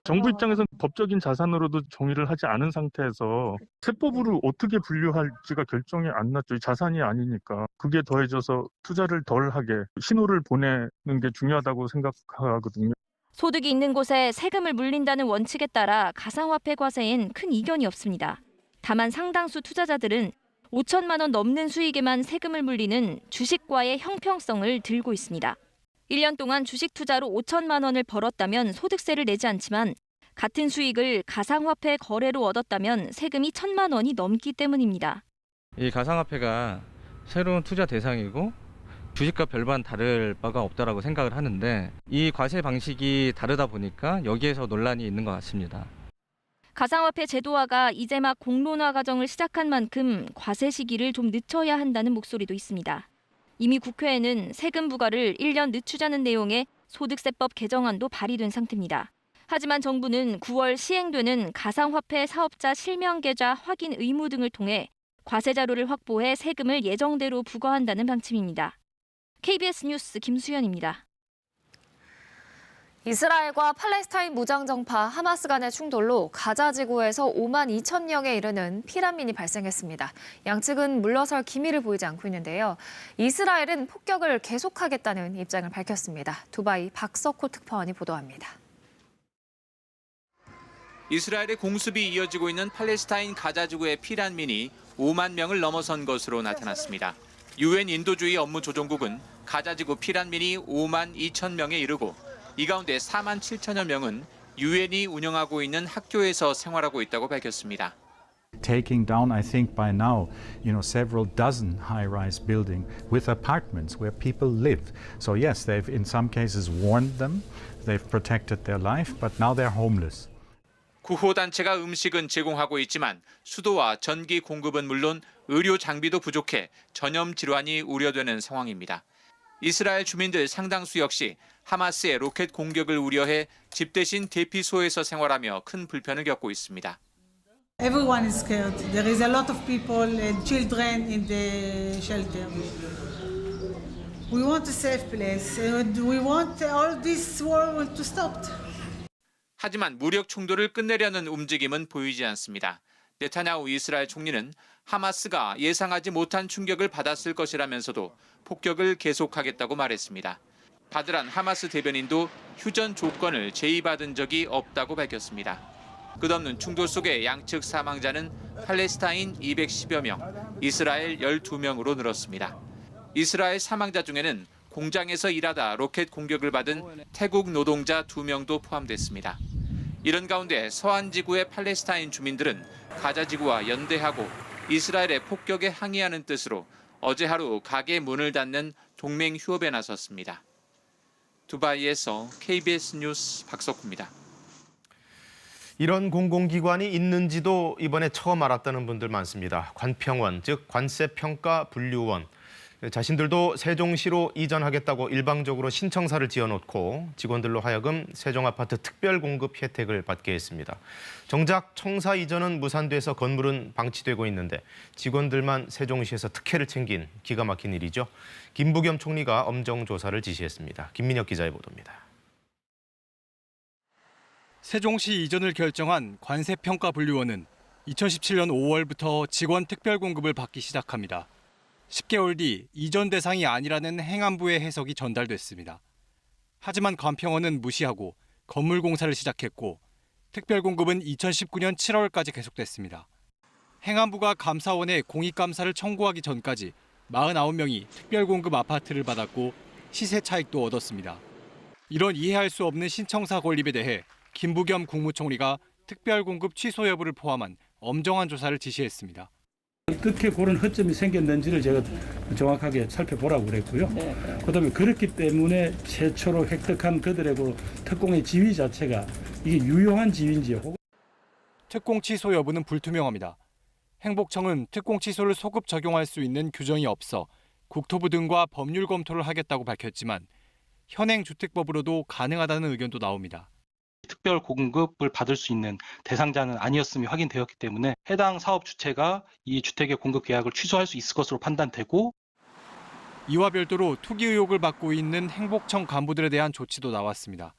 정부 입장에서는 법적인 자산으로도 정의를 하지 않은 상태에서 세법으로 어떻게 분류할지가 결정이 안 났죠. 자산이 아니니까. 그게 더해져서 투자를 덜 하게 신호를 보내는 게 중요하다고 생각하거든요. 소득이 있는 곳에 세금을 물린다는 원칙에 따라 가상화폐 과세엔 큰 이견이 없습니다. 다만 상당수 투자자들은 5천만 원 넘는 수익에만 세금을 물리는 주식과의 형평성을 들고 있습니다. 1년 동안 주식 투자로 5천만 원을 벌었다면 소득세를 내지 않지만 같은 수익을 가상화폐 거래로 얻었다면 세금이 1천만 원이 넘기 때문입니다. 이 가상화폐가 새로운 투자 대상이고 주식과 별반 다를 바가 없다라고 생각을 하는데 이 과세 방식이 다르다 보니까 여기에서 논란이 있는 것 같습니다. 가상화폐 제도화가 이제 막 공론화 과정을 시작한 만큼 과세 시기를 좀 늦춰야 한다는 목소리도 있습니다. 이미 국회에는 세금 부과를 1년 늦추자는 내용의 소득세법 개정안도 발의된 상태입니다. 하지만 정부는 9월 시행되는 가상화폐 사업자 실명 계좌 확인 의무 등을 통해 과세 자료를 확보해 세금을 예정대로 부과한다는 방침입니다. KBS 뉴스 김수현입니다. 이스라엘과 팔레스타인 무장정파 하마스 간의 충돌로 가자 지구에서 5만 2천 명에 이르는 피난민이 발생했습니다. 양측은 물러설 기미를 보이지 않고 있는데요. 이스라엘은 폭격을 계속하겠다는 입장을 밝혔습니다. 두바이 박석호 특파원이 보도합니다. 이스라엘의 공습이 이어지고 있는 팔레스타인 가자 지구의 피난민이 5만 명을 넘어선 것으로 나타났습니다. 유엔 인도주의 업무조정국은 가자 지구 피난민이 5만 2천 명에 이르고 이 가운데 4만 7천여 명은 유엔이 운영하고 있는 학교에서 생활하고 있다고 밝혔습니다. Taking down, I think by now, several dozen high-rise buildings with apartments where people live. So yes, they've in some cases warned them, they've protected their life, but now they're homeless. 구호단체가 음식은 제공하고 있지만 수도와 전기 공급은 물론 의료 장비도 부족해 전염 질환이 우려되는 상황입니다. 이스라엘 주민들 상당수 역시 하마스의 로켓 공격을 우려해 집 대신 대피소에서 생활하며 큰 불편을 겪고 있습니다. Everyone is scared. There is a lot of people and children in the shelter. We want a safe place and we want all this war to stop. 하지만 무력 충돌을 끝내려는 움직임은 보이지 않습니다. 네타냐후 이스라엘 총리는 하마스가 예상하지 못한 충격을 받았을 것이라면서도 폭격을 계속하겠다고 말했습니다. 바드란 하마스 대변인도 휴전 조건을 제의받은 적이 없다고 밝혔습니다. 끝없는 충돌 속에 양측 사망자는 팔레스타인 210여 명, 이스라엘 12명으로 늘었습니다. 이스라엘 사망자 중에는 공장에서 일하다 로켓 공격을 받은 태국 노동자 2명도 포함됐습니다. 이런 가운데 서한 지구의 팔레스타인 주민들은 가자 지구와 연대하고 이스라엘의 폭격에 항의하는 뜻으로 어제 하루 가게 문을 닫는 동맹 휴업에 나섰습니다. 두바이에서 KBS 뉴스 박석구입니다. 이런 공공기관이 있는지도 이번에 처음 알았다는 분들 많습니다. 관평원, 즉 관세평가분류원. 자신들도 세종시로 이전하겠다고 일방적으로 신청사를 지어놓고 직원들로 하여금 세종아파트 특별공급 혜택을 받게 했습니다. 정작 청사 이전은 무산돼서 건물은 방치되고 있는데 직원들만 세종시에서 특혜를 챙긴 기가 막힌 일이죠. 김부겸 총리가 엄정 조사를 지시했습니다. 김민혁 기자의 보도입니다. 세종시 이전을 결정한 관세평가분류원은 2017년 5월부터 직원 특별공급을 받기 시작합니다. 10개월 뒤 이전 대상이 아니라는 행안부의 해석이 전달됐습니다. 하지만 관평원은 무시하고 건물 공사를 시작했고 특별 공급은 2019년 7월까지 계속됐습니다. 행안부가 감사원에 공익감사를 청구하기 전까지 49명이 특별 공급 아파트를 받았고 시세 차익도 얻었습니다. 이런 이해할 수 없는 신청사 건립에 대해 김부겸 국무총리가 특별 공급 취소 여부를 포함한 엄정한 조사를 지시했습니다. 어떻게 그런 허점이 생겼는지를 제가 정확하게 살펴보라고 그랬고요. 그다음에 그렇기 때문에 최초로 획득한 그들의 특공의 지위 자체가 이게 유용한 지위인지 혹은 특공 취소 여부는 불투명합니다. 행복청은 특공 취소를 소급 적용할 수 있는 규정이 없어 국토부 등과 법률 검토를 하겠다고 밝혔지만 현행 주택법으로도 가능하다는 의견도 나옵니다. 특별 공급을 받을 수 있는 대상자는 아니었음이 확인되었기 때문에 해당 사업 주체가 이 주택의 공급 계약을 취소할 수 있을 것으로 판단되고, 이와 별도로 투기 의혹을 받고 있는 행복청 간부들에 대한 조치도 나왔습니다.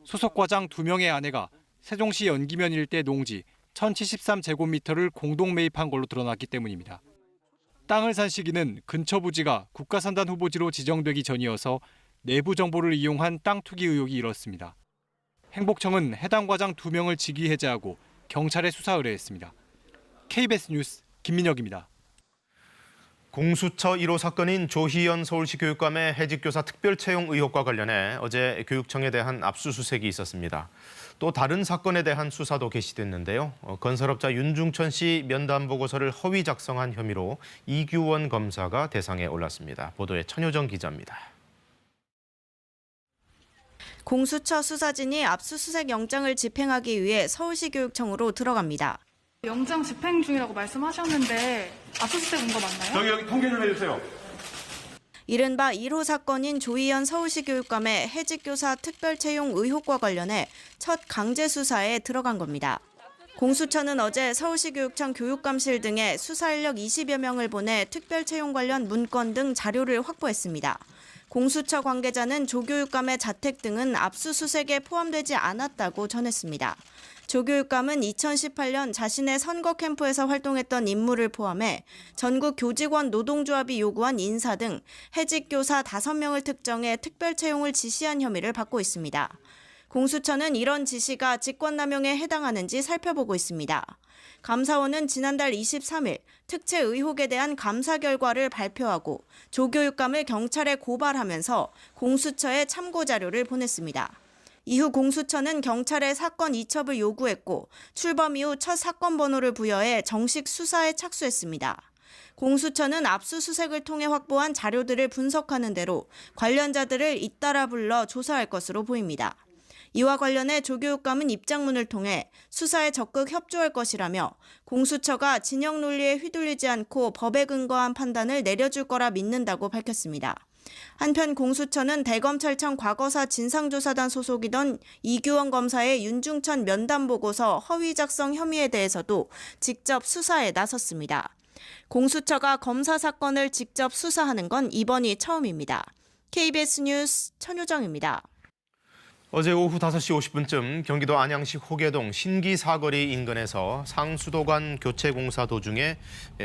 소속 과장 2명의 아내가 세종시 연기면 일대 농지 1073제곱미터를 공동 매입한 걸로 드러났기 때문입니다. 땅을 산 시기는 근처 부지가 국가산단 후보지로 지정되기 전이어서 내부 정보를 이용한 땅 투기 의혹이 일었습니다. 행복청은 해당 과장 2명을 직위 해제하고 경찰에 수사 의뢰했습니다. KBS 뉴스 김민혁입니다. 공수처 1호 사건인 조희연 서울시 교육감의 해직교사 특별채용 의혹과 관련해 어제 교육청에 대한 압수수색이 있었습니다. 또 다른 사건에 대한 수사도 개시됐는데요. 건설업자 윤중천 씨 면담 보고서를 허위 작성한 혐의로 이규원 검사가 대상에 올랐습니다. 보도에 천효정 기자입니다. 공수처 수사진이 압수수색 영장을 집행하기 위해 서울시 교육청으로 들어갑니다. 영장 집행 중이라고 말씀하셨는데 압수수색 온 거 맞나요? 여기 통계 좀 해주세요. 이른바 1호 사건인 조희연 서울시 교육감의 해직교사 특별채용 의혹과 관련해 첫 강제 수사에 들어간 겁니다. 공수처는 어제 서울시교육청 교육감실 등에 수사 인력 20여 명을 보내 특별채용 관련 문건 등 자료를 확보했습니다. 공수처 관계자는 조 교육감의 자택 등은 압수수색에 포함되지 않았다고 전했습니다. 조 교육감은 2018년 자신의 선거 캠프에서 활동했던 인물을 포함해 전국 교직원 노동조합이 요구한 인사 등 해직 교사 5명을 특정해 특별 채용을 지시한 혐의를 받고 있습니다. 공수처는 이런 지시가 직권남용에 해당하는지 살펴보고 있습니다. 감사원은 지난달 23일 특채 의혹에 대한 감사 결과를 발표하고 조 교육감을 경찰에 고발하면서 공수처에 참고 자료를 보냈습니다. 이후 공수처는 경찰에 사건 이첩을 요구했고 출범 이후 첫 사건 번호를 부여해 정식 수사에 착수했습니다. 공수처는 압수수색을 통해 확보한 자료들을 분석하는 대로 관련자들을 잇따라 불러 조사할 것으로 보입니다. 이와 관련해 조 교육감은 입장문을 통해 수사에 적극 협조할 것이라며 공수처가 진영 논리에 휘둘리지 않고 법에 근거한 판단을 내려줄 거라 믿는다고 밝혔습니다. 한편 공수처는 대검찰청 과거사 진상조사단 소속이던 이규원 검사의 윤중천 면담 보고서 허위 작성 혐의에 대해서도 직접 수사에 나섰습니다. 공수처가 검사 사건을 직접 수사하는 건 이번이 처음입니다. KBS 뉴스 천효정입니다. 어제 오후 5시 50분쯤 경기도 안양시 호계동 신기 사거리 인근에서 상수도관 교체 공사 도중에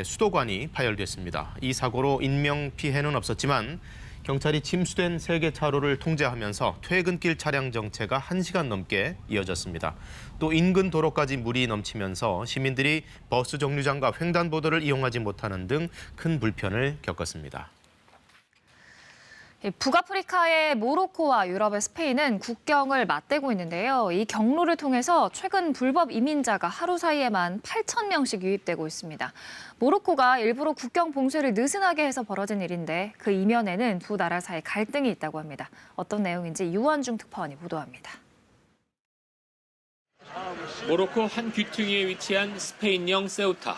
수도관이 파열됐습니다. 이 사고로 인명 피해는 없었지만 경찰이 침수된 3개 차로를 통제하면서 퇴근길 차량 정체가 1시간 넘게 이어졌습니다. 또 인근 도로까지 물이 넘치면서 시민들이 버스 정류장과 횡단보도를 이용하지 못하는 등 큰 불편을 겪었습니다. 북아프리카의 모로코와 유럽의 스페인은 국경을 맞대고 있는데요. 이 경로를 통해서 최근 불법 이민자가 하루 사이에만 8,000명씩 유입되고 있습니다. 모로코가 일부러 국경 봉쇄를 느슨하게 해서 벌어진 일인데 그 이면에는 두 나라 사이 갈등이 있다고 합니다. 어떤 내용인지 유원중 특파원이 보도합니다. 모로코 한 귀퉁이에 위치한 스페인령 세우타.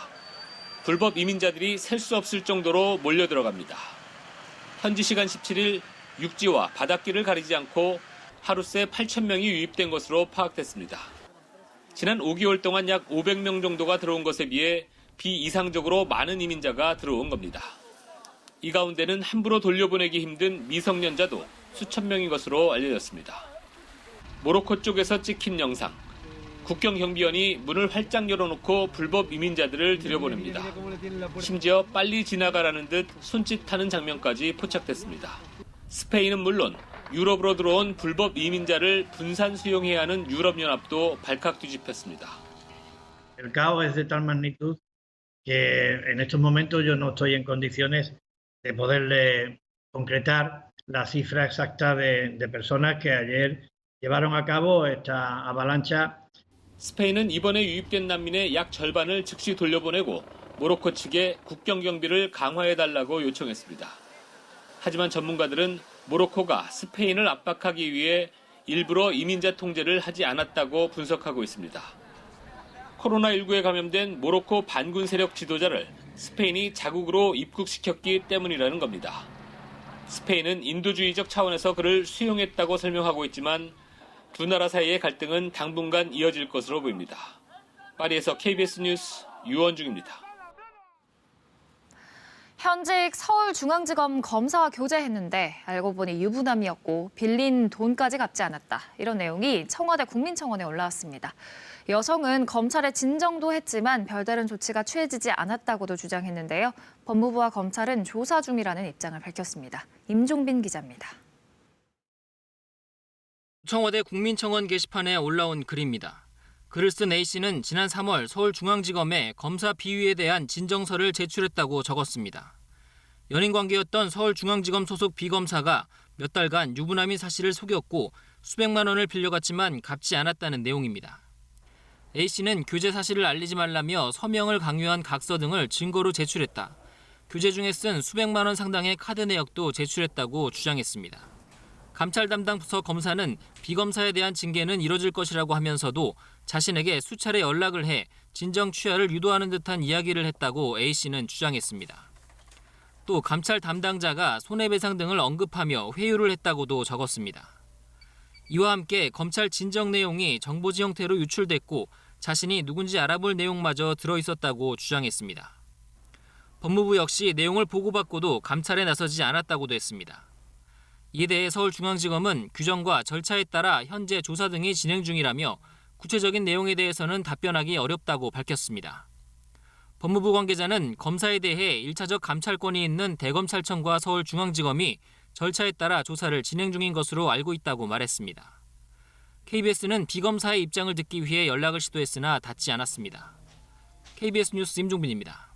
불법 이민자들이 셀 수 없을 정도로 몰려들어갑니다. 현지 시간 17일 육지와 바닷길을 가리지 않고 하루 새 8,000명이 유입된 것으로 파악됐습니다. 지난 5개월 동안 약 500명 정도가 들어온 것에 비해 비이상적으로 많은 이민자가 들어온 겁니다. 이 가운데는 함부로 돌려보내기 힘든 미성년자도 수천 명인 것으로 알려졌습니다. 모로코 쪽에서 찍힌 영상. 국경 경비원이 문을 활짝 열어놓고 불법 이민자들을 들여보냅니다. 심지어 빨리 지나가라는 듯 손짓하는 장면까지 포착됐습니다. 스페인은 물론 유럽으로 들어온 불법 이민자를 분산 수용해야 하는 유럽연합도 발칵 뒤집혔습니다. El caos es de tal magnitud que en estos momentos yo no estoy en condiciones de poderle concretar la cifra exacta de personas que ayer llevaron a cabo esta avalancha. 스페인은 이번에 유입된 난민의 약 절반을 즉시 돌려보내고 모로코 측에 국경 경비를 강화해달라고 요청했습니다. 하지만 전문가들은 모로코가 스페인을 압박하기 위해 일부러 이민자 통제를 하지 않았다고 분석하고 있습니다. 코로나19에 감염된 모로코 반군 세력 지도자를 스페인이 자국으로 입국시켰기 때문이라는 겁니다. 스페인은 인도주의적 차원에서 그를 수용했다고 설명하고 있지만 두 나라 사이의 갈등은 당분간 이어질 것으로 보입니다. 파리에서 KBS 뉴스 유원중입니다. 현직 서울중앙지검 검사와 교제했는데 알고 보니 유부남이었고 빌린 돈까지 갚지 않았다. 이런 내용이 청와대 국민청원에 올라왔습니다. 여성은 검찰에 진정도 했지만 별다른 조치가 취해지지 않았다고도 주장했는데요. 법무부와 검찰은 조사 중이라는 입장을 밝혔습니다. 임종빈 기자입니다. 청와대 국민청원 게시판에 올라온 글입니다. 글을 쓴 A씨는 지난 3월 서울중앙지검에 검사 비위에 대한 진정서를 제출했다고 적었습니다. 연인 관계였던 서울중앙지검 소속 B검사가 몇 달간 유부남인 사실을 속였고 수백만 원을 빌려갔지만 갚지 않았다는 내용입니다. A씨는 교제 사실을 알리지 말라며 서명을 강요한 각서 등을 증거로 제출했다. 교제 중에 쓴 수백만 원 상당의 카드 내역도 제출했다고 주장했습니다. 감찰 담당 부서 검사는 B검사에 대한 징계는 이뤄질 것이라고 하면서도 자신에게 수차례 연락을 해 진정 취하를 유도하는 듯한 이야기를 했다고 A씨는 주장했습니다. 또 감찰 담당자가 손해배상 등을 언급하며 회유를 했다고도 적었습니다. 이와 함께 검찰 진정 내용이 정보지 형태로 유출됐고 자신이 누군지 알아볼 내용마저 들어있었다고 주장했습니다. 법무부 역시 내용을 보고받고도 감찰에 나서지 않았다고도 했습니다. 이에 대해 서울중앙지검은 규정과 절차에 따라 현재 조사 등이 진행 중이라며 구체적인 내용에 대해서는 답변하기 어렵다고 밝혔습니다. 법무부 관계자는 검사에 대해 1차적 감찰권이 있는 대검찰청과 서울중앙지검이 절차에 따라 조사를 진행 중인 것으로 알고 있다고 말했습니다. KBS는 B검사의 입장을 듣기 위해 연락을 시도했으나 닿지 않았습니다. KBS 뉴스 임종빈입니다.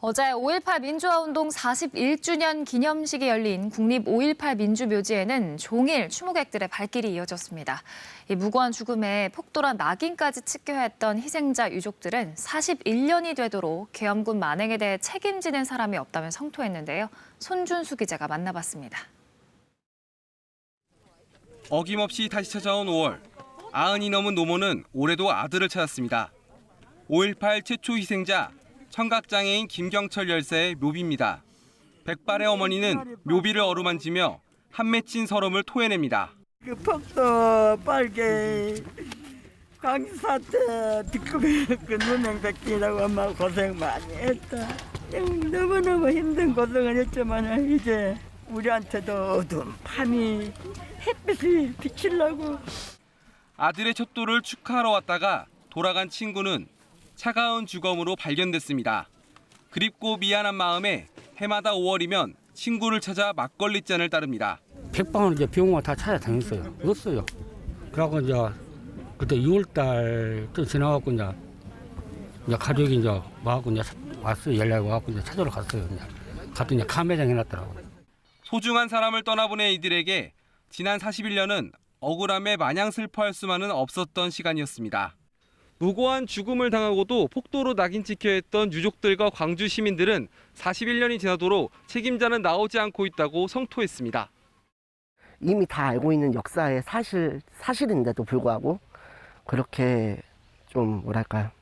어제 5.18 민주화운동 41주년 기념식이 열린 국립 5.18 민주묘지에는 종일 추모객들의 발길이 이어졌습니다. 이 무고한 죽음에 폭도란 낙인까지 찍혀야 했던 희생자 유족들은 41년이 되도록 계엄군 만행에 대해 책임지는 사람이 없다며 성토했는데요. 손준수 기자가 만나봤습니다. 어김없이 다시 찾아온 5월. 90이 넘은 노모는 올해도 아들을 찾았습니다. 5.18 최초 희생자 청각장애인 김경철 열사의 묘비입니다. 백발의 어머니는 묘비를 어루만지며 한 맺힌 서름을 토해냅니다. 그 폭도 빨개 강사태 뒷급에 그 누명백기라고 엄마 고생 많이 했다. 너무너무 힘든 고생을 했지만 이제 우리한테도 어두운 밤이 햇빛이 비치려고. 아들의 첩도를 축하하러 왔다가 돌아간 친구는 차가운 주검으로 발견됐습니다. 그립고 미안한 마음에 해마다 5월이면 친구를 찾아 막걸리 잔을 따릅니다. 백방을 이제 병원 다 찾아다녔어요. 없어요. 그러고 이제 그때 6월달 좀 지나갖고 이제 가족이 이제 와갖고 이제 왔어요. 연락이 와갖고 이제 찾으러 갔어요. 갔더니 감회장 해놨더라고요. 소중한 사람을 떠나보낸 이들에게 지난 41년은 억울함에 마냥 슬퍼할 수만은 없었던 시간이었습니다. 무고한 죽음을 당하고도 폭도로 낙인 찍혀 했던 유족들과 광주 시민들은 41년이 지나도록 책임자는 나오지 않고 있다고 성토했습니다. 이미 다 알고 있는 역사의 사실인데도 불구하고 그렇게 좀 뭐랄까요,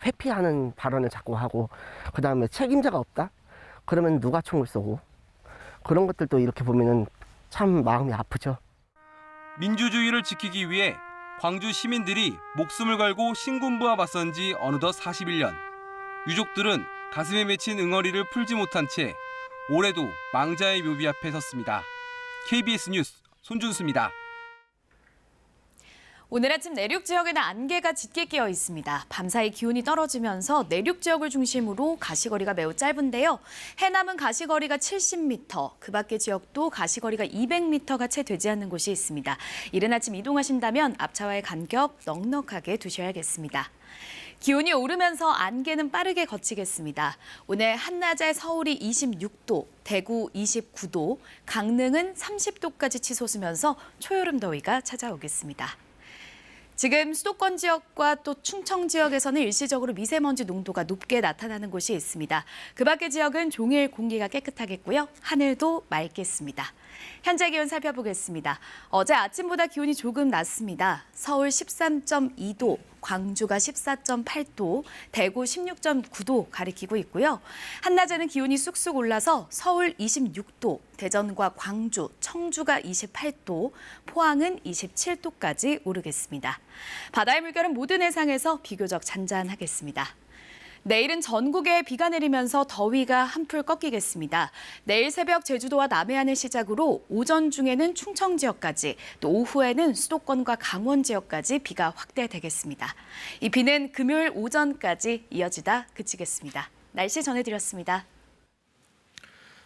회피하는 발언을 자꾸 하고 그다음에 책임자가 없다? 그러면 누가 총을 쏘고 그런 것들도 이렇게 보면은 참 마음이 아프죠. 민주주의를 지키기 위해 광주 시민들이 목숨을 걸고 신군부와 맞선 지 어느덧 41년. 유족들은 가슴에 맺힌 응어리를 풀지 못한 채 올해도 망자의 묘비 앞에 섰습니다. KBS 뉴스 손준수입니다. 오늘 아침 내륙 지역에는 안개가 짙게 끼어 있습니다. 밤사이 기온이 떨어지면서 내륙 지역을 중심으로 가시거리가 매우 짧은데요. 해남은 가시거리가 70m, 그 밖의 지역도 가시거리가 200m가 채 되지 않는 곳이 있습니다. 이른 아침 이동하신다면 앞차와의 간격 넉넉하게 두셔야겠습니다. 기온이 오르면서 안개는 빠르게 걷히겠습니다. 오늘 한낮에 서울이 26도, 대구 29도, 강릉은 30도까지 치솟으면서 초여름 더위가 찾아오겠습니다. 지금 수도권 지역과 또 충청 지역에서는 일시적으로 미세먼지 농도가 높게 나타나는 곳이 있습니다. 그 밖의 지역은 종일 공기가 깨끗하겠고요. 하늘도 맑겠습니다. 현재 기온 살펴보겠습니다. 어제 아침보다 기온이 조금 낮습니다. 서울 13.2도, 광주가 14.8도, 대구 16.9도 가리키고 있고요. 한낮에는 기온이 쑥쑥 올라서 서울 26도, 대전과 광주, 청주가 28도, 포항은 27도까지 오르겠습니다. 바다의 물결은 모든 해상에서 비교적 잔잔하겠습니다. 내일은 전국에 비가 내리면서 더위가 한풀 꺾이겠습니다. 내일 새벽 제주도와 남해안을 시작으로 오전 중에는 충청 지역까지, 또 오후에는 수도권과 강원 지역까지 비가 확대되겠습니다. 이 비는 금요일 오전까지 이어지다 그치겠습니다. 날씨 전해드렸습니다.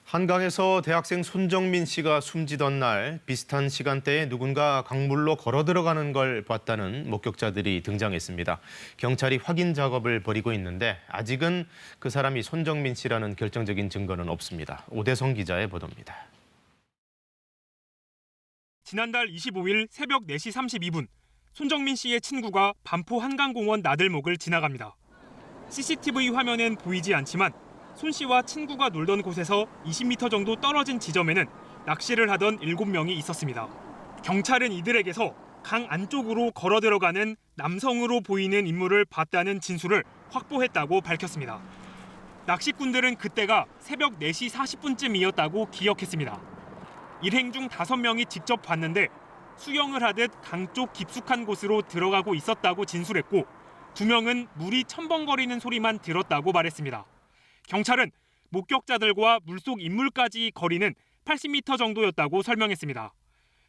한강에서 대학생 손정민 씨가 숨지던 날 비슷한 시간대에 누군가 강물로 걸어 들어가는 걸 봤다는 목격자들이 등장했습니다. 경찰이 확인 작업을 벌이고 있는데 아직은 그 사람이 손정민 씨라는 결정적인 증거는 없습니다. 오대성 기자의 보도입니다. 지난달 25일 새벽 4시 32분 손정민 씨의 친구가 반포 한강공원 나들목을 지나갑니다. CCTV 화면엔 보이지 않지만 손 씨와 친구가 놀던 곳에서 20m 정도 떨어진 지점에는 낚시를 하던 7명이 있었습니다. 경찰은 이들에게서 강 안쪽으로 걸어 들어가는 남성으로 보이는 인물을 봤다는 진술을 확보했다고 밝혔습니다. 낚시꾼들은 그때가 새벽 4시 40분쯤이었다고 기억했습니다. 일행 중 5명이 직접 봤는데 수영을 하듯 강 쪽 깊숙한 곳으로 들어가고 있었다고 진술했고 2명은 물이 첨벙거리는 소리만 들었다고 말했습니다. 경찰은 목격자들과 물속 인물까지 거리는 80m 정도였다고 설명했습니다.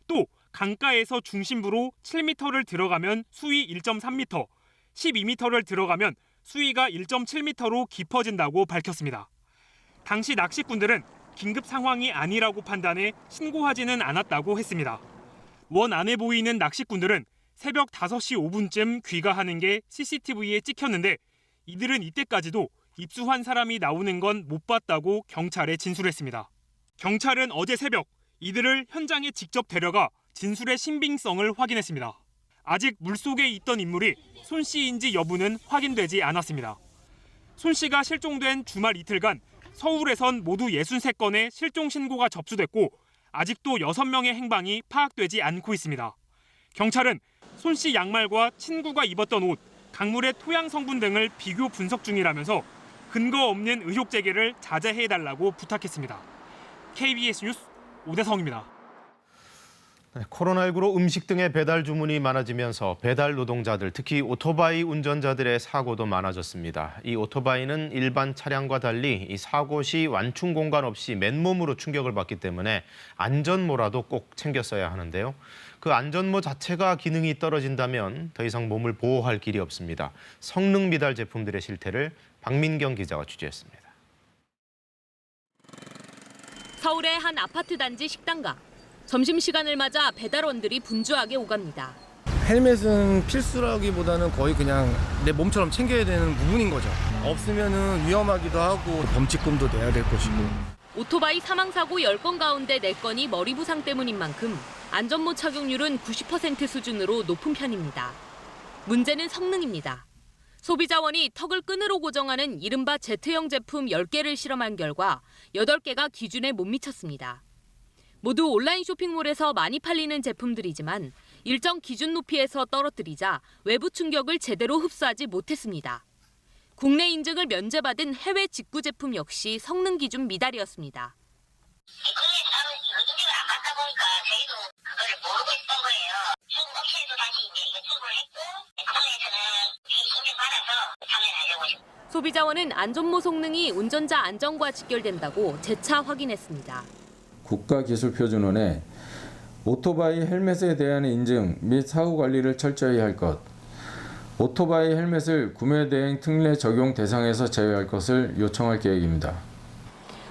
또 강가에서 중심부로 7m를 들어가면 수위 1.3m, 12m를 들어가면 수위가 1.7m로 깊어진다고 밝혔습니다. 당시 낚시꾼들은 긴급 상황이 아니라고 판단해 신고하지는 않았다고 했습니다. 원 안에 보이는 낚시꾼들은 새벽 5시 5분쯤 귀가하는 게 CCTV에 찍혔는데 이들은 이때까지도 입수한 사람이 나오는 건 못 봤다고 경찰에 진술했습니다. 경찰은 어제 새벽 이들을 현장에 직접 데려가 진술의 신빙성을 확인했습니다. 아직 물속에 있던 인물이 손 씨인지 여부는 확인되지 않았습니다. 손 씨가 실종된 주말 이틀간 서울에선 모두 63건의 실종 신고가 접수됐고 아직도 6명의 행방이 파악되지 않고 있습니다. 경찰은 손 씨 양말과 친구가 입었던 옷, 강물의 토양 성분 등을 비교 분석 중이라면서 근거 없는 의혹 제기를 자제해달라고 부탁했습니다. KBS 뉴스 오대성입니다. 코로나19로 음식 등의 배달 주문이 많아지면서 배달 노동자들, 특히 오토바이 운전자들의 사고도 많아졌습니다. 이 오토바이는 일반 차량과 달리 이 사고 시 완충 공간 없이 맨몸으로 충격을 받기 때문에 안전모라도 꼭 챙겼어야 하는데요. 그 안전모 자체가 기능이 떨어진다면 더 이상 몸을 보호할 길이 없습니다. 성능 미달 제품들의 실태를 박민경 기자가 취재했습니다. 서울의 한 아파트 단지 식당가. 점심시간을 맞아 배달원들이 분주하게 오갑니다. 헬멧은 필수라기보다는 거의 그냥 내 몸처럼 챙겨야 되는 부분인 거죠. 없으면 위험하기도 하고 범칙금도 내야 될 것이고. 오토바이 사망사고 10건 가운데 4건이 머리 부상 때문인 만큼 안전모 착용률은 90% 수준으로 높은 편입니다. 문제는 성능입니다. 소비자원이 턱을 끈으로 고정하는 이른바 Z형 제품 10개를 실험한 결과 8개가 기준에 못 미쳤습니다. 모두 온라인 쇼핑몰에서 많이 팔리는 제품들이지만 일정 기준 높이에서 떨어뜨리자 외부 충격을 제대로 흡수하지 못했습니다. 국내 인증을 면제받은 해외 직구 제품 역시 성능 기준 미달이었습니다. 인증을 안 받다 보니까 저희도 그거를 모르고 있던 거예요. 업체에도 다시 이거 청구를 했고 공항에서는 인증받아서 판매하려고 했습니다. 소비자원은 안전모 성능이 운전자 안전과 직결된다고 재차 확인했습니다. 국가기술표준원에 오토바이 헬멧에 대한 인증 및 사후 관리를 철저히 할 것. 오토바이 헬멧을 구매 대행 특례 적용 대상에서 제외할 것을 요청할 계획입니다.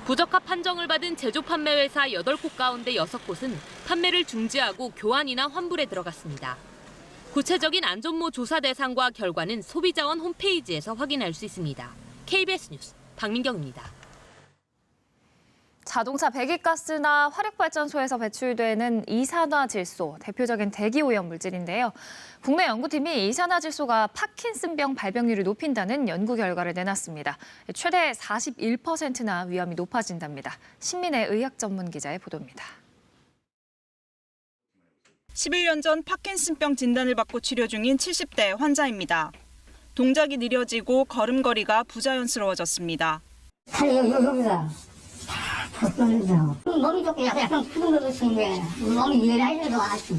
부적합 판정을 받은 제조 판매 회사 8곳 가운데 6곳은 판매를 중지하고 교환이나 환불에 들어갔습니다. 구체적인 안전모 조사 대상과 결과는 소비자원 홈페이지에서 확인할 수 있습니다. KBS 뉴스 박민경입니다. 자동차 배기가스나 화력발전소에서 배출되는 이산화질소, 대표적인 대기오염 물질인데요. 국내 연구팀이 이산화질소가 파킨슨병 발병률을 높인다는 연구 결과를 내놨습니다. 최대 41%나 위험이 높아진답니다. 신민의 의학 전문 기자의 보도입니다. 11년 전 파킨슨병 진단을 받고 치료 중인 70대 환자입니다. 동작이 느려지고 걸음걸이가 부자연스러워졌습니다. 몸이 좋게 약간 푸른 것 같은데 몸이 유연하지도 않았지.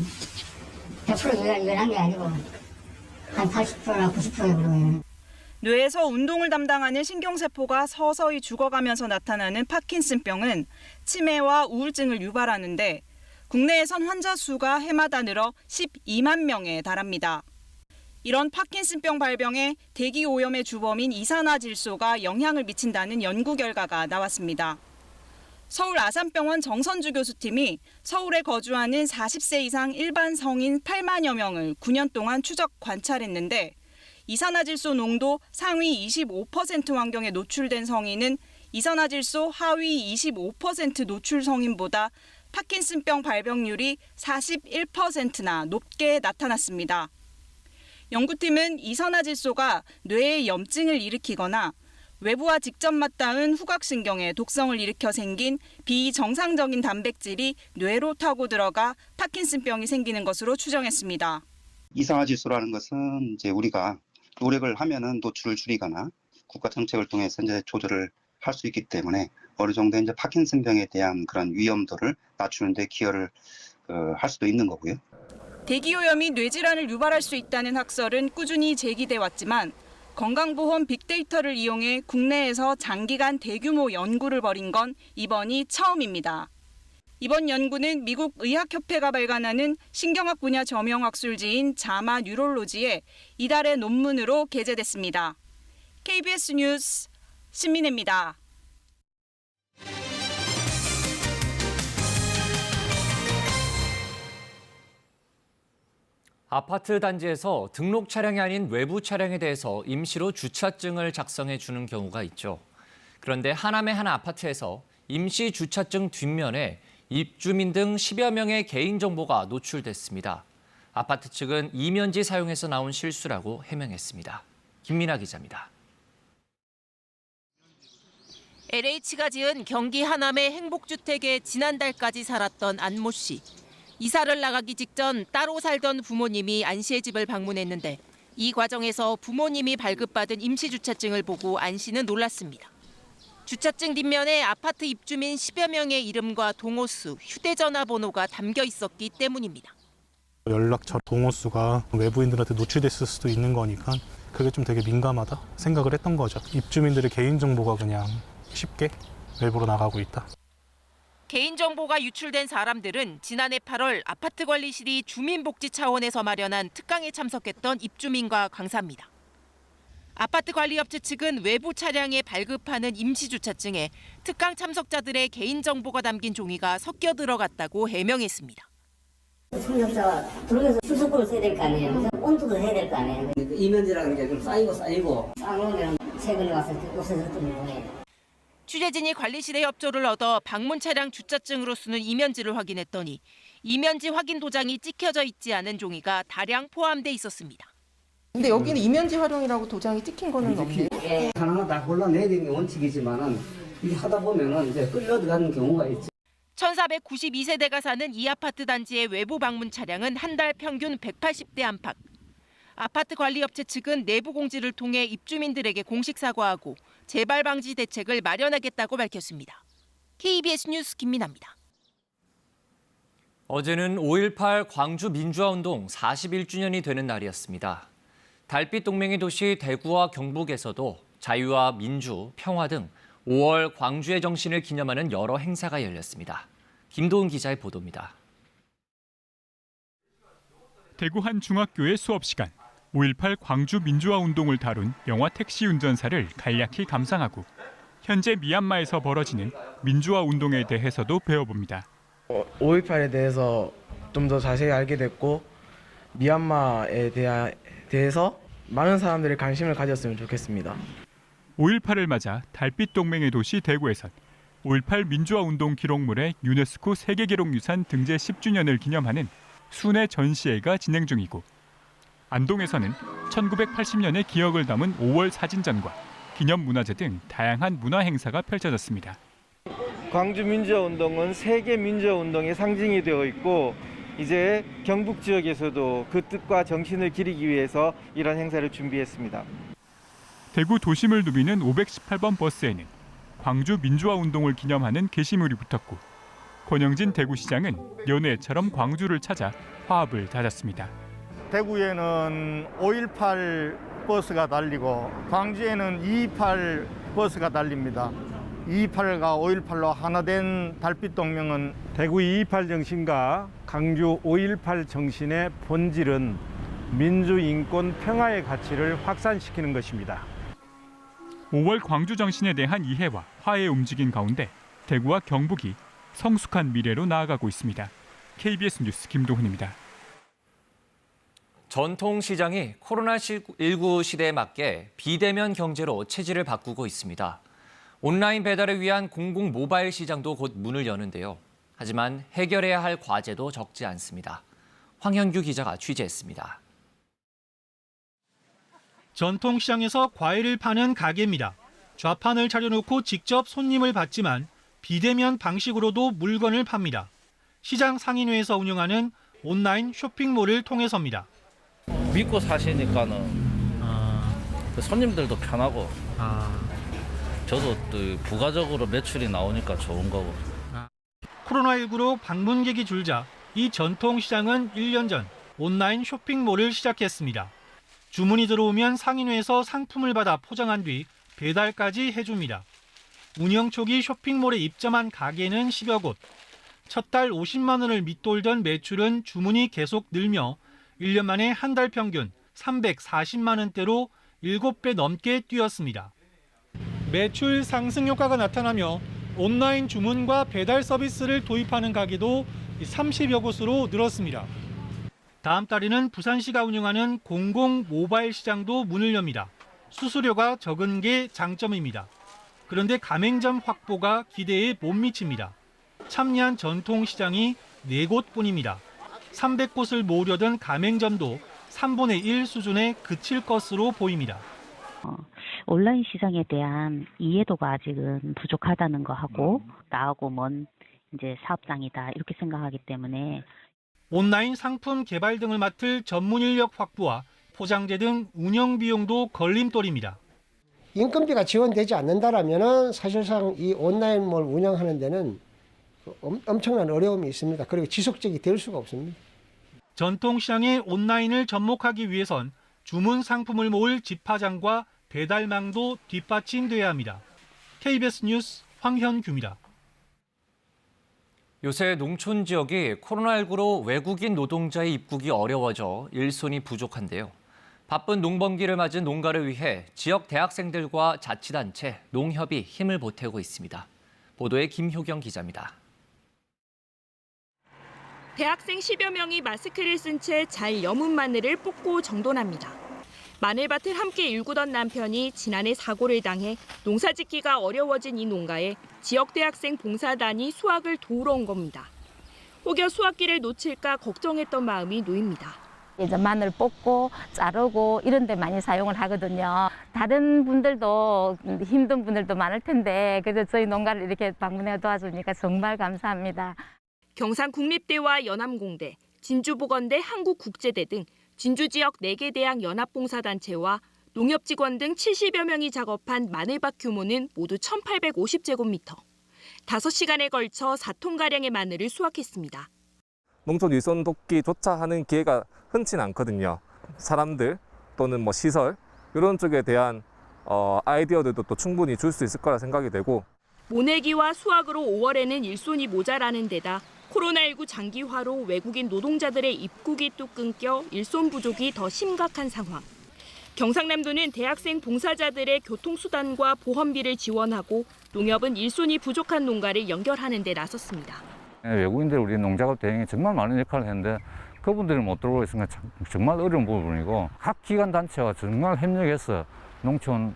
100% 유연한 게 아니고 한 80%나 90%에 뇌에서 운동을 담당하는 신경세포가 서서히 죽어가면서 나타나는 파킨슨병은 치매와 우울증을 유발하는데 국내에선 환자 수가 해마다 늘어 12만 명에 달합니다. 이런 파킨슨병 발병에 대기오염의 주범인 이산화질소가 영향을 미친다는 연구 결과가 나왔습니다. 서울 아산병원 정선주 교수팀이 서울에 거주하는 40세 이상 일반 성인 8만여 명을 9년 동안 추적 관찰했는데 이산화질소 농도 상위 25% 환경에 노출된 성인은 이산화질소 하위 25% 노출 성인보다 파킨슨병 발병률이 41%나 높게 나타났습니다. 연구팀은 이산화질소가 뇌에 염증을 일으키거나 외부와 직접 맞닿은 후각신경에 독성을 일으켜 생긴 비정상적인 단백질이 뇌로 타고 들어가 파킨슨병이 생기는 것으로 추정했습니다. 이산화질소라는 것은 이제 우리가 노력을 하면은 노출을 줄이거나 국가 정책을 통해서 이제 조절을 할 수 있기 때문에 어느 정도 이제 파킨슨병에 대한 그런 위험도를 낮추는 데 기여를 할 수도 있는 거고요. 대기오염이 뇌질환을 유발할 수 있다는 학설은 꾸준히 제기돼 왔지만 건강보험 빅데이터를 이용해 국내에서 장기간 대규모 연구를 벌인 건 이번이 처음입니다. 이번 연구는 미국 의학협회가 발간하는 신경학 분야 저명학술지인 자마 뉴롤로지에 이달의 논문으로 게재됐습니다. KBS 뉴스 신민혜입니다. 아파트 단지에서 등록 차량이 아닌 외부 차량에 대해서 임시로 주차증을 작성해 주는 경우가 있죠. 그런데 하남의 한 아파트에서 임시 주차증 뒷면에 입주민 등 10여 명의 개인정보가 노출됐습니다. 아파트 측은 이면지 사용해서 나온 실수라고 해명했습니다. 김민아 기자입니다. LH가 지은 경기 하남의 행복주택에 지난달까지 살았던 안모 씨. 이사를 나가기 직전 따로 살던 부모님이 안 씨의 집을 방문했는데 이 과정에서 부모님이 발급받은 임시주차증을 보고 안 씨는 놀랐습니다. 주차증 뒷면에 아파트 입주민 10여 명의 이름과 동호수, 휴대전화 번호가 담겨 있었기 때문입니다. 연락처, 동호수가 외부인들한테 노출됐을 수도 있는 거니까 그게 좀 되게 민감하다 생각을 했던 거죠. 입주민들의 개인정보가 그냥 쉽게 외부로 나가고 있다. 개인정보가 유출된 사람들은 지난해 8월 아파트 관리실이 주민복지 차원에서 마련한 특강에 참석했던 입주민과 강사입니다. 아파트 관리업체 측은 외부 차량에 발급하는 임시주차증에 특강 참석자들의 개인정보가 담긴 종이가 섞여 들어갔다고 해명했습니다. 승용차가 들어가서 수속을 해야 될 거 아니에요. 온도도 해야 될 거 아니에요. 이면지라는 게 좀 쌓이고 쌓으면 최근에 와서 없어졌던 거예요. 취재진이 관리실의 협조를 얻어 방문 차량 주차증으로 쓰는 이면지를 확인했더니 이면지 확인 도장이 찍혀져 있지 않은 종이가 다량 포함돼 있었습니다. 근데 여기는 이면지 활용이라고 도장이 찍힌 거는 없네요. 하나하나 다 골라내야 되는 게 원칙이지만은 이게 하다 보면은 이제 끌려들어가는 경우가 있죠. 1492세대가 사는 이 아파트 단지의 외부 방문 차량은 한 달 평균 180대 안팎. 아파트 관리업체 측은 내부 공지를 통해 입주민들에게 공식 사과하고 재발 방지 대책을 마련하겠다고 밝혔습니다. KBS 뉴스 김민아입니다. 어제는 5.18 광주 민주화운동 41주년이 되는 날이었습니다. 달빛 동맹의 도시 대구와 경북에서도 자유와 민주, 평화 등 5월 광주의 정신을 기념하는 여러 행사가 열렸습니다. 김도훈 기자의 보도입니다. 대구 한 중학교의 수업 시간, 5.18 광주 민주화 운동을 다룬 영화 택시 운전사를 간략히 감상하고 현재 미얀마에서 벌어지는 민주화 운동에 대해서도 배워봅니다. 5.18에 대해서 좀 더 자세히 알게 됐고 미얀마에 대해서 많은 사람들이 관심을 가졌으면 좋겠습니다. 5.18을 맞아 달빛 동맹의 도시 대구에선 5.18 민주화 운동 기록물의 유네스코 세계기록유산 등재 10주년을 기념하는 순회 전시회가 진행 중이고 안동에서는 1980년의 기억을 담은 5월 사진전과 기념문화제 등 다양한 문화 행사가 펼쳐졌습니다. 광주 민주화 운동은 세계 민주화 운동의 상징이 되어 있고 이제 경북 지역에서도 그 뜻과 정신을 기리기 위해서 이런 행사를 준비했습니다. 대구 도심을 누비는 518번 버스에는 광주 민주화 운동을 기념하는 게시물이 붙었고 권영진 대구시장은 연회처럼 광주를 찾아 화합을 다졌습니다. 대구에는 5.18 버스가 달리고 광주에는 2.28 버스가 달립니다. 2.28과 5.18로 하나된 달빛 동맹은 대구 2.28 정신과 광주 5.18 정신의 본질은 민주, 인권, 평화의 가치를 확산시키는 것입니다. 5월 광주 정신에 대한 이해와 화해에 움직인 가운데 대구와 경북이 성숙한 미래로 나아가고 있습니다. KBS 뉴스 김도훈입니다. 전통시장이 코로나19 시대에 맞게 비대면 경제로 체질을 바꾸고 있습니다. 온라인 배달을 위한 공공 모바일 시장도 곧 문을 여는데요. 하지만 해결해야 할 과제도 적지 않습니다. 황현규 기자가 취재했습니다. 전통시장에서 과일을 파는 가게입니다. 좌판을 차려놓고 직접 손님을 받지만 비대면 방식으로도 물건을 팝니다. 시장 상인회에서 운영하는 온라인 쇼핑몰을 통해서입니다. 믿고 사시니까는 손님들도 편하고 저도 또 부가적으로 매출이 나오니까 좋은 거고. 코로나19로 방문객이 줄자 이 전통시장은 1년 전 온라인 쇼핑몰을 시작했습니다. 주문이 들어오면 상인회에서 상품을 받아 포장한 뒤 배달까지 해줍니다. 운영 초기 쇼핑몰에 입점한 가게는 10여 곳. 첫 달 50만 원을 밑돌던 매출은 주문이 계속 늘며 1년 만에 한 달 평균 340만 원대로 7배 넘게 뛰었습니다. 매출 상승 효과가 나타나며 온라인 주문과 배달 서비스를 도입하는 가게도 30여 곳으로 늘었습니다. 다음 달에는 부산시가 운영하는 공공 모바일 시장도 문을 엽니다. 수수료가 적은 게 장점입니다. 그런데 가맹점 확보가 기대에 못 미칩니다. 참여한 전통시장이 4곳뿐입니다. 300곳을 모으려던 가맹점도 3분의 1 수준에 그칠 것으로 보입니다. 온라인 시장에 대한 이해도가 아직은 부족하다는 거 하고 나하고 먼 이제 사업장이다 이렇게 생각하기 때문에 온라인 상품 개발 등을 맡을 전문 인력 확보와 포장재 등 운영 비용도 걸림돌입니다. 인건비가 지원되지 않는다라면은 사실상 이 온라인몰 운영하는 데는 엄청난 어려움이 있습니다. 그리고 지속적이 될 수가 없습니다. 전통시장의 온라인을 접목하기 위해선 주문 상품을 모을 집화장과 배달망도 뒷받침돼야 합니다. KBS 뉴스 황현규입니다. 요새 농촌 지역이 코로나19로 외국인 노동자의 입국이 어려워져 일손이 부족한데요. 바쁜 농번기를 맞은 농가를 위해 지역 대학생들과 자치단체, 농협이 힘을 보태고 있습니다. 보도에 김효경 기자입니다. 대학생 10여 명이 마스크를 쓴 채 잘 여문 마늘을 뽑고 정돈합니다. 마늘밭을 함께 일구던 남편이 지난해 사고를 당해 농사짓기가 어려워진 이 농가에 지역 대학생 봉사단이 수확을 도우러 온 겁니다. 혹여 수확기를 놓칠까 걱정했던 마음이 놓입니다. 이제 마늘 뽑고 자르고 이런 데 많이 사용을 하거든요. 다른 분들도 힘든 분들도 많을 텐데 그래서 저희 농가를 이렇게 방문해 도와주니까 정말 감사합니다. 경상국립대와 연암공대, 진주보건대, 한국국제대 등 진주 지역 4개 대학 연합봉사단체와 농협 직원 등 70여 명이 작업한 마늘밭 규모는 모두 1,850제곱미터. 5시간에 걸쳐 4톤가량의 마늘을 수확했습니다. 농촌 일손 돕기조차 하는 기회가 흔치는 않거든요. 사람들 또는 시설 이런 쪽에 대한 아이디어들도 또 충분히 줄 수 있을 거라 생각이 되고 모내기와 수확으로 5월에는 일손이 모자라는 데다 코로나19 장기화로 외국인 노동자들의 입국이 또 끊겨 일손 부족이 더 심각한 상황. 경상남도는 대학생 봉사자들의 교통수단과 보험비를 지원하고 농협은 일손이 부족한 농가를 연결하는 데 나섰습니다. 외국인들 우리 농작업 대행에 정말 많은 역할을 했는데 그분들이 못 들어오고 있으니까 정말 어려운 부분이고 각 기관 단체가 정말 협력해서 농촌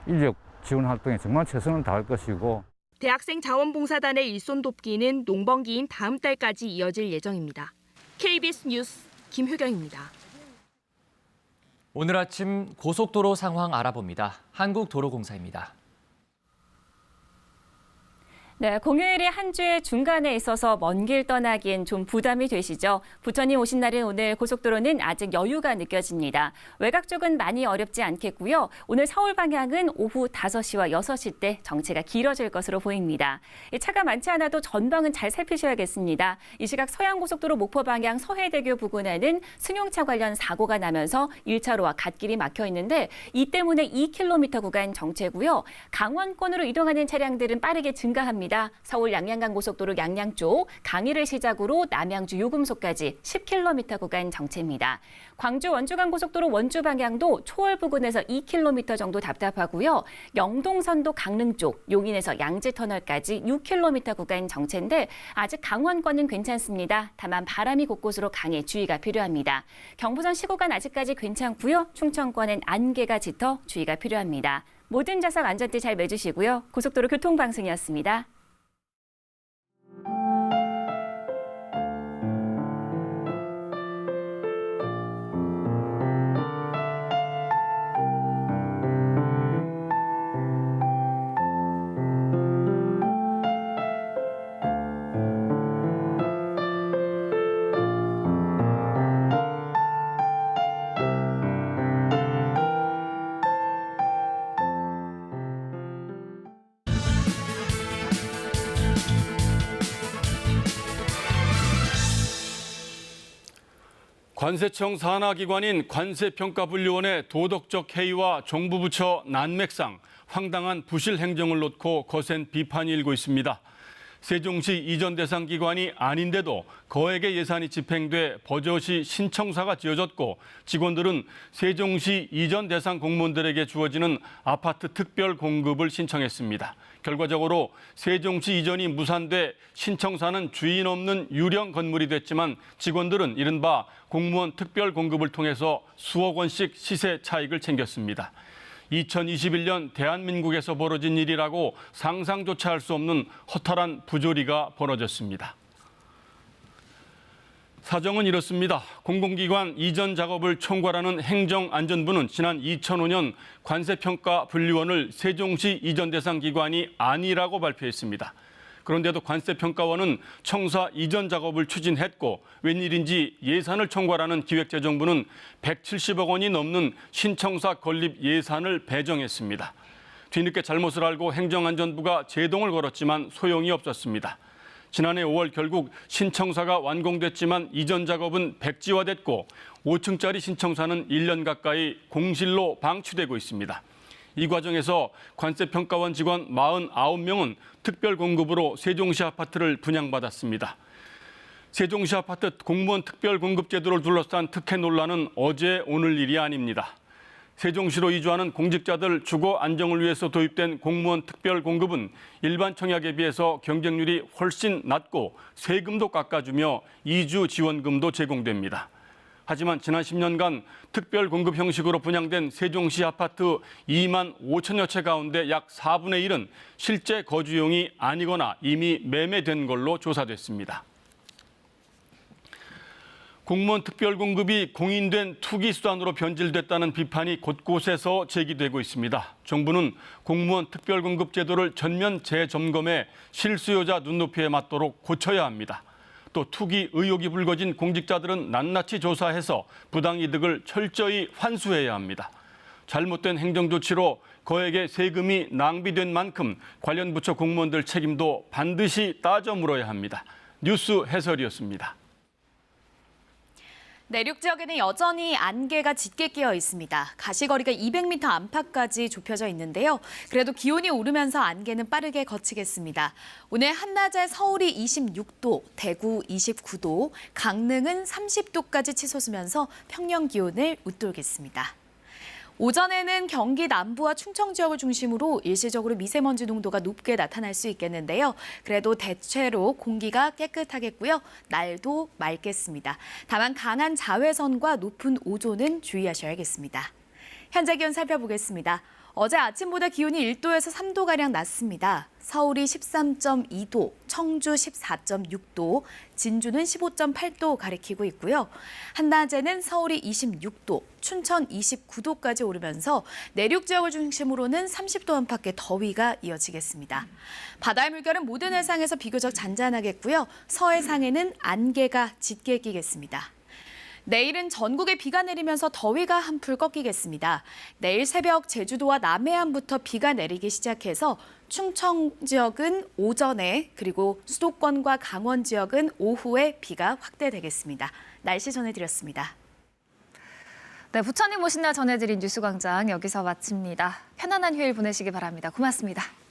인력 지원 활동에 정말 최선을 다할 것이고 대학생 자원봉사단의 일손 돕기는 농번기인 다음 달까지 이어질 예정입니다. KBS 뉴스 김효경입니다. 오늘 아침 고속도로 상황 알아봅니다. 한국도로공사입니다. 네, 공휴일이 한 주의 중간에 있어서 먼 길 떠나기엔 좀 부담이 되시죠? 부처님 오신 날인 오늘 고속도로는 아직 여유가 느껴집니다. 외곽 쪽은 많이 어렵지 않겠고요. 오늘 서울 방향은 오후 5시와 6시 때 정체가 길어질 것으로 보입니다. 차가 많지 않아도 전방은 잘 살피셔야겠습니다. 이 시각 서양고속도로 목포 방향 서해대교 부근에는 승용차 관련 사고가 나면서 1차로와 갓길이 막혀 있는데 이 때문에 2km 구간 정체고요. 강원권으로 이동하는 차량들은 빠르게 증가합니다. 서울 양양간 고속도로 양양 쪽 강의를 시작으로 남양주 요금소까지 10km 구간 정체입니다. 광주 원주간 고속도로 원주 방향도 초월 부근에서 2km 정도 답답하고요. 영동선도 강릉 쪽 용인에서 양지터널까지 6km 구간 정체인데 아직 강원권은 괜찮습니다. 다만 바람이 곳곳으로 강해 주의가 필요합니다. 경부선 시구간 아직까지 괜찮고요. 충청권은 안개가 짙어 주의가 필요합니다. 모든 좌석 안전띠 잘 매주시고요. 고속도로 교통방송이었습니다. 관세청 산하기관인 관세평가분류원의 도덕적 해이와 정부 부처 난맥상, 황당한 부실 행정을 놓고 거센 비판이 일고 있습니다. 세종시 이전 대상 기관이 아닌데도 거액의 예산이 집행돼 버젓이 신청사가 지어졌고 직원들은 세종시 이전 대상 공무원들에게 주어지는 아파트 특별 공급을 신청했습니다. 결과적으로 세종시 이전이 무산돼 신청사는 주인 없는 유령 건물이 됐지만 직원들은 이른바 공무원 특별 공급을 통해서 수억 원씩 시세 차익을 챙겼습니다. 2021년 대한민국에서 벌어진 일이라고 상상조차 할 수 없는 허탈한 부조리가 벌어졌습니다. 사정은 이렇습니다. 공공기관 이전 작업을 총괄하는 행정안전부는 지난 2005년 관세평가분류원을 세종시 이전 대상 기관이 아니라고 발표했습니다. 그런데도 관세평가원은 청사 이전 작업을 추진했고 웬일인지 예산을 총괄하는 기획재정부는 170억 원이 넘는 신청사 건립 예산을 배정했습니다. 뒤늦게 잘못을 알고 행정안전부가 제동을 걸었지만 소용이 없었습니다. 지난해 5월 결국 신청사가 완공됐지만 이전 작업은 백지화됐고 5층짜리 신청사는 1년 가까이 공실로 방치되고 있습니다. 이 과정에서 관세평가원 직원 49명은 특별공급으로 세종시 아파트를 분양받았습니다. 세종시 아파트 공무원 특별공급 제도를 둘러싼 특혜 논란은 어제 오늘 일이 아닙니다. 세종시로 이주하는 공직자들 주거 안정을 위해서 도입된 공무원 특별공급은 일반 청약에 비해서 경쟁률이 훨씬 낮고 세금도 깎아주며 이주 지원금도 제공됩니다. 하지만 지난 10년간 특별공급 형식으로 분양된 세종시 아파트 2만 5천여 채 가운데 약 4분의 1은 실제 거주용이 아니거나 이미 매매된 걸로 조사됐습니다. 공무원 특별공급이 공인된 투기 수단으로 변질됐다는 비판이 곳곳에서 제기되고 있습니다. 정부는 공무원 특별공급 제도를 전면 재점검해 실수요자 눈높이에 맞도록 고쳐야 합니다. 또 투기 의혹이 불거진 공직자들은 낱낱이 조사해서 부당이득을 철저히 환수해야 합니다. 잘못된 행정조치로 거액의 세금이 낭비된 만큼 관련 부처 공무원들 책임도 반드시 따져 물어야 합니다. 뉴스 해설이었습니다. 내륙 지역에는 여전히 안개가 짙게 끼어 있습니다. 가시거리가 200m 안팎까지 좁혀져 있는데요. 그래도 기온이 오르면서 안개는 빠르게 걷히겠습니다. 오늘 한낮에 서울이 26도, 대구 29도, 강릉은 30도까지 치솟으면서 평년 기온을 웃돌겠습니다. 오전에는 경기 남부와 충청 지역을 중심으로 일시적으로 미세먼지 농도가 높게 나타날 수 있겠는데요. 그래도 대체로 공기가 깨끗하겠고요. 날도 맑겠습니다. 다만 강한 자외선과 높은 오존은 주의하셔야겠습니다. 현재 기온 살펴보겠습니다. 어제 아침보다 기온이 1도에서 3도가량 낮습니다. 서울이 13.2도, 청주 14.6도, 진주는 15.8도 가리키고 있고요. 한낮에는 서울이 26도, 춘천 29도까지 오르면서 내륙 지역을 중심으로는 30도 안팎의 더위가 이어지겠습니다. 바다의 물결은 모든 해상에서 비교적 잔잔하겠고요. 서해상에는 안개가 짙게 끼겠습니다. 내일은 전국에 비가 내리면서 더위가 한풀 꺾이겠습니다. 내일 새벽 제주도와 남해안부터 비가 내리기 시작해서 충청 지역은 오전에 그리고 수도권과 강원 지역은 오후에 비가 확대되겠습니다. 날씨 전해드렸습니다. 네, 부처님 오신 날 전해드린 뉴스광장 여기서 마칩니다. 편안한 휴일 보내시기 바랍니다. 고맙습니다.